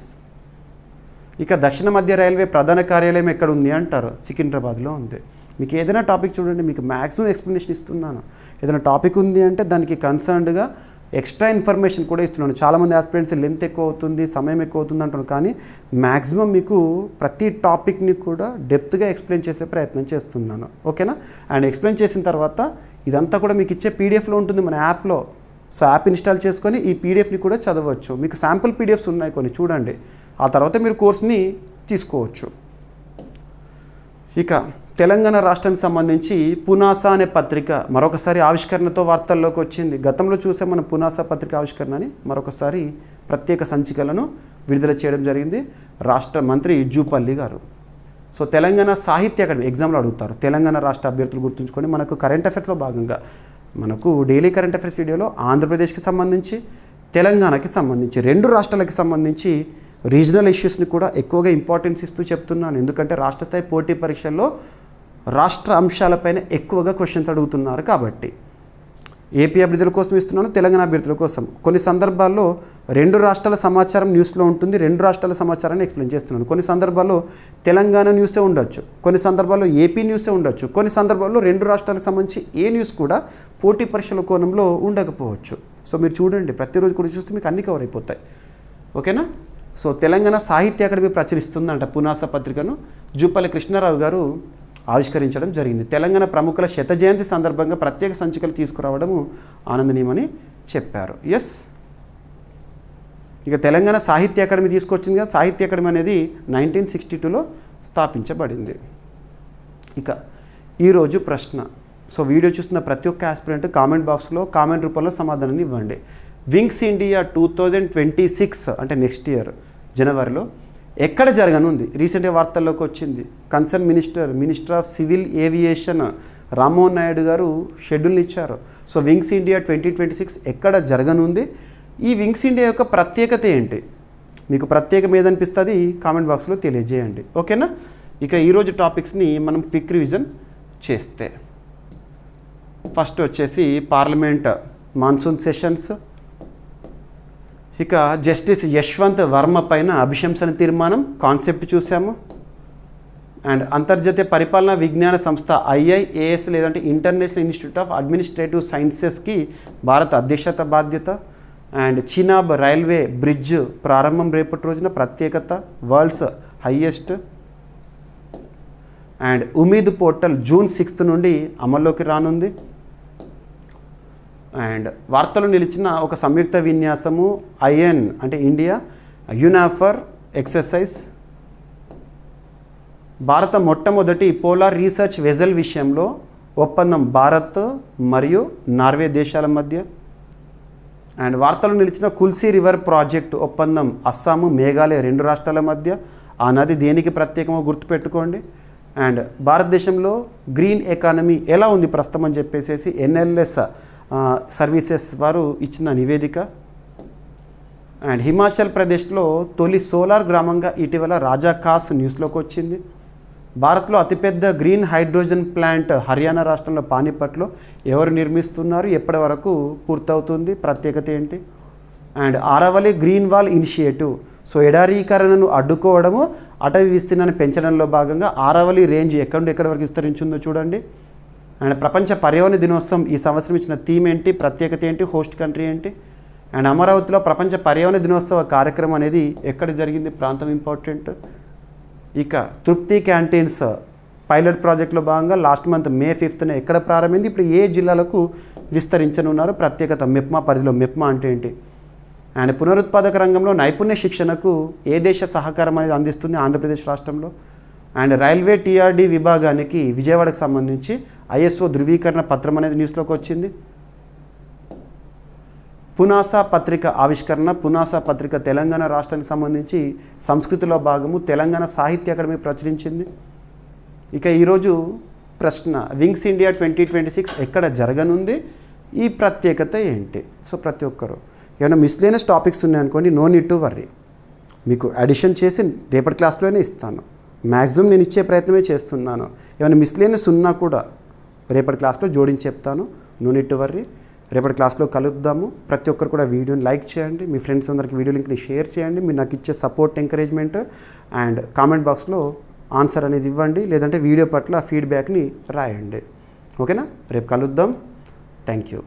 ఇక దక్షిణ మధ్య రైల్వే ప్రధాన కార్యాలయం ఎక్కడ ఉంది అంటారు, సికింద్రాబాద్లో ఉంది. మీకు ఏదైనా టాపిక్ చూడండి, మీకు మ్యాక్సిమం ఎక్స్ప్లెనేషన్ ఇస్తున్నాను. ఏదైనా టాపిక్ ఉంది అంటే దానికి కన్సర్న్డ్గా ఎక్స్ట్రా ఇన్ఫర్మేషన్ కూడా ఇస్తున్నాను. చాలామంది ఆస్పిరెంట్స్ లెంత్ ఎక్కువ అవుతుంది, సమయం ఎక్కువ అవుతుంది అంటారు, కానీ మ్యాక్సిమం మీకు ప్రతి టాపిక్ని కూడా డెప్త్గా ఎక్స్ప్లెయిన్ చేసే ప్రయత్నం చేస్తున్నాను. ఓకేనా? అండ్ ఎక్స్ప్లెయిన్ చేసిన తర్వాత ఇదంతా కూడా మీకు ఇచ్చే పీడిఎఫ్లో ఉంటుంది మన యాప్లో. సో యాప్ ఇన్స్టాల్ చేసుకొని ఈ పీడిఎఫ్ని కూడా చదవచ్చు. మీకు శాంపుల్ పీడిఎఫ్స్ ఉన్నాయి కొన్ని, చూడండి. ఆ తర్వాత మీరు కోర్స్ని తీసుకోవచ్చు. ఇక తెలంగాణ రాష్ట్రానికి సంబంధించి పునాస అనే పత్రిక మరొకసారి ఆవిష్కరణతో వార్తల్లోకి వచ్చింది. గతంలో చూసే మన పునాస పత్రిక ఆవిష్కరణని మరొకసారి ప్రత్యేక సంచికలను విడుదల చేయడం జరిగింది రాష్ట్ర మంత్రి జూపల్లి గారు. సో తెలంగాణ సాహిత్య అకాడమీ ఎగ్జామ్లో అడుగుతారు. తెలంగాణ రాష్ట్ర అభ్యర్థులు గుర్తుంచుకొని మనకు కరెంట్ అఫైర్స్లో భాగంగా మనకు డైలీ కరెంట్ అఫైర్స్ వీడియోలో ఆంధ్రప్రదేశ్కి సంబంధించి తెలంగాణకి సంబంధించి రెండు రాష్ట్రాలకి సంబంధించి రీజనల్ ఇష్యూస్ని కూడా ఎక్కువగా ఇంపార్టెన్స్ ఇస్తూ చెప్తున్నాను. ఎందుకంటే రాష్ట్ర స్థాయి పోటీ పరీక్షల్లో రాష్ట్ర అంశాలపైన ఎక్కువగా క్వశ్చన్స్ అడుగుతున్నారు కాబట్టి. ఏపీ అభ్యర్థుల కోసం ఇస్తున్నాను, తెలంగాణ అభ్యర్థుల కోసం. కొన్ని సందర్భాల్లో రెండు రాష్ట్రాల సమాచారం న్యూస్లో ఉంటుంది, రెండు రాష్ట్రాల సమాచారాన్ని ఎక్స్ప్లెయిన్ చేస్తున్నాను. కొన్ని సందర్భాల్లో తెలంగాణ న్యూసే ఉండొచ్చు, కొన్ని సందర్భాల్లో ఏపీ న్యూసే ఉండొచ్చు, కొన్ని సందర్భాల్లో రెండు రాష్ట్రాలకు సంబంధించి ఏ న్యూస్ కూడా పోటీ పరీక్షల కోణంలో ఉండకపోవచ్చు. సో మీరు చూడండి, ప్రతిరోజు కూడా చూస్తే మీకు అన్ని కవర్ అయిపోతాయి. ఓకేనా? సో తెలంగాణ సాహిత్య అకాడమీ ప్రచురిస్తుందంట పునాస పత్రికను. జూపల్లి కృష్ణారావు గారు ఆవిష్కరించడం జరిగింది. తెలంగాణ ప్రముఖుల శత జయంతి సందర్భంగా ప్రత్యేక సంచికలు తీసుకురావడము ఆనందనీయమని చెప్పారు. ఎస్. ఇక తెలంగాణ సాహిత్య అకాడమీ తీసుకొచ్చింది కదా. సాహిత్య అకాడమీ అనేది 1962లో స్థాపించబడింది. ఇక ఈరోజు ప్రశ్న. సో వీడియో చూస్తున్న ప్రతి ఒక్క ఆస్పిరెంట్ కామెంట్ బాక్స్లో కామెంట్ రూపంలో సమాధానాన్ని ఇవ్వండి. వింగ్స్ ఇండియా 2026 అంటే నెక్స్ట్ ఇయర్ జనవరిలో ఎక్కడ జరగనుంది? రీసెంట్గా వార్తల్లోకి వచ్చింది. Concern minister of civil aviation Rammohan Naidu గారు షెడ్యూల్ని ఇచ్చారు. సో వింగ్స్ ఇండియా 2026 ఎక్కడ జరగనుంది? ఈ వింగ్స్ ఇండియా యొక్క ప్రత్యేకత ఏంటి? మీకు ప్రత్యేకం ఏదనిపిస్తుంది కామెంట్ బాక్స్లో తెలియజేయండి. ఓకేనా? ఇక ఈరోజు టాపిక్స్ని మనం క్విక్ రివిజన్ చేస్తే, ఫస్ట్ వచ్చేసి పార్లమెంట్ మాన్సూన్ సెషన్స్. ఇక జస్టిస్ యశ్వంత్ వర్మ పైన అభిశంసన తీర్మానం కాన్సెప్ట్ చూసాము. అండ్ అంతర్జాతీయ పరిపాలనా విజ్ఞాన సంస్థ IIAS లేదంటే ఇంటర్నేషనల్ ఇన్స్టిట్యూట్ ఆఫ్ అడ్మినిస్ట్రేటివ్ సైన్సెస్కి భారత అధ్యక్షత బాధ్యత. అండ్ చినాబ్ రైల్వే బ్రిడ్జ్ ప్రారంభం రేపటి రోజున, ప్రత్యేకత world's highest. And ఉమీద్ portal June 6 నుండి అమల్లోకి రానుంది. అండ్ వార్తలు నిలిచిన ఒక సంయుక్త విన్యాసము IN అంటే ఇండియా యునాఫర్ ఎక్సర్సైజ్. భారత మొట్టమొదటి పోలార్ రీసెర్చ్ వెజల్ విషయంలో ఒప్పందం భారత్ మరియు నార్వే దేశాల మధ్య. అండ్ వార్తలు నిలిచిన కుల్సీ రివర్ ప్రాజెక్ట్ ఒప్పందం అస్సాము మేఘాలయ 2 రాష్ట్రాల మధ్య. ఆ నది దేనికి ప్రత్యేకమో గుర్తుపెట్టుకోండి. అండ్ భారతదేశంలో గ్రీన్ ఎకానమీ ఎలా ఉంది ప్రస్తుతం అని చెప్పేసి ఎన్ఎల్ఎస్ సర్వీసెస్ వారు ఇచ్చిన నివేదిక. అండ్ హిమాచల్ ప్రదేశ్లో తొలి సోలార్ గ్రామంగా ఇటీవల రాజా ఖాస్ న్యూస్లోకి వచ్చింది. భారత్లో అతిపెద్ద గ్రీన్ హైడ్రోజన్ ప్లాంట్ హర్యానా రాష్ట్రంలో పానీపట్లో ఎవరు నిర్మిస్తున్నారు, ఎప్పటి వరకు పూర్తవుతుంది, ప్రత్యేకత ఏంటి. And Aravalli green wall initiative. So ఎడారీకరణను అడ్డుకోవడము, అటవీ విస్తీర్ణాన్ని పెంచడంలో భాగంగా ఆరవల్లి రేంజ్ ఎక్కడి వరకు విస్తరించిందో చూడండి. అండ్ ప్రపంచ పర్యావరణ దినోత్సవం ఈ సంవత్సరం ఇచ్చిన థీమ్ ఏంటి, ప్రత్యేకత ఏంటి, హోస్ట్ కంట్రీ ఏంటి. అండ్ అమరావతిలో ప్రపంచ పర్యావరణ దినోత్సవ కార్యక్రమం అనేది ఎక్కడ జరిగింది, ప్రాంతం ఇంపార్టెంట్. ఇక తృప్తి క్యాంటీన్స్ పైలట్ ప్రాజెక్టులో భాగంగా లాస్ట్ మంత్ May 5th ఎక్కడ ప్రారంభింది, ఇప్పుడు ఏ జిల్లాలకు విస్తరించనున్నారు, ప్రత్యేకత. మెప్మా పరిధిలో. మెప్మా అంటే ఏంటి. అండ్ పునరుత్పాదక రంగంలో నైపుణ్య శిక్షణకు ఏ దేశ సహకారం అనేది అందిస్తుంది, ఆంధ్రప్రదేశ్ రాష్ట్రంలో. అండ్ రైల్వే టీఆర్డీ విభాగానికి విజయవాడకు సంబంధించి ISO ధృవీకరణ పత్రం అనేది న్యూస్లోకి వచ్చింది. పునాసా పత్రిక ఆవిష్కరణ. పునాసా పత్రిక తెలంగాణ రాష్ట్రానికి సంబంధించి సంస్కృతిలో భాగము, తెలంగాణ సాహిత్య అకాడమీ ప్రచురించింది. ఇక ఈరోజు ప్రశ్న, వింగ్స్ ఇండియా 2026 ఎక్కడ జరగనుంది, ఈ ప్రత్యేకత ఏంటి. సో ప్రతి ఒక్కరు ఏమైనా మిస్లేనియస్ టాపిక్స్ ఉన్నాయనుకోండి, నో నీడ్ టు వర్రీ, మీకు అడిషన్ చేసి రేపటి క్లాస్లోనే ఇస్తాను. మ్యాక్సిమం నేను ఇచ్చే ప్రయత్నమే చేస్తున్నాను. ఏమైనా మిస్లేనియస్ ఉన్నా కూడా రేపటి క్లాస్లో జోడించి చెప్తాను. No need to worry. రేపటి క్లాస్లో కలుద్దాము. ప్రతి ఒక్కరు కూడా వీడియోని లైక్ చేయండి, మీ ఫ్రెండ్స్ అందరికి వీడియో లింక్ని షేర్ చేయండి. మీరు నాకు ఇచ్చే సపోర్ట్, ఎంకరేజ్మెంట్ అండ్ కామెంట్ బాక్స్లో ఆన్సర్ అనేది ఇవ్వండి, లేదంటే వీడియో పట్ల ఫీడ్బ్యాక్ని రాయండి. ఓకేనా, రేపు కలుద్దాం. Thank you.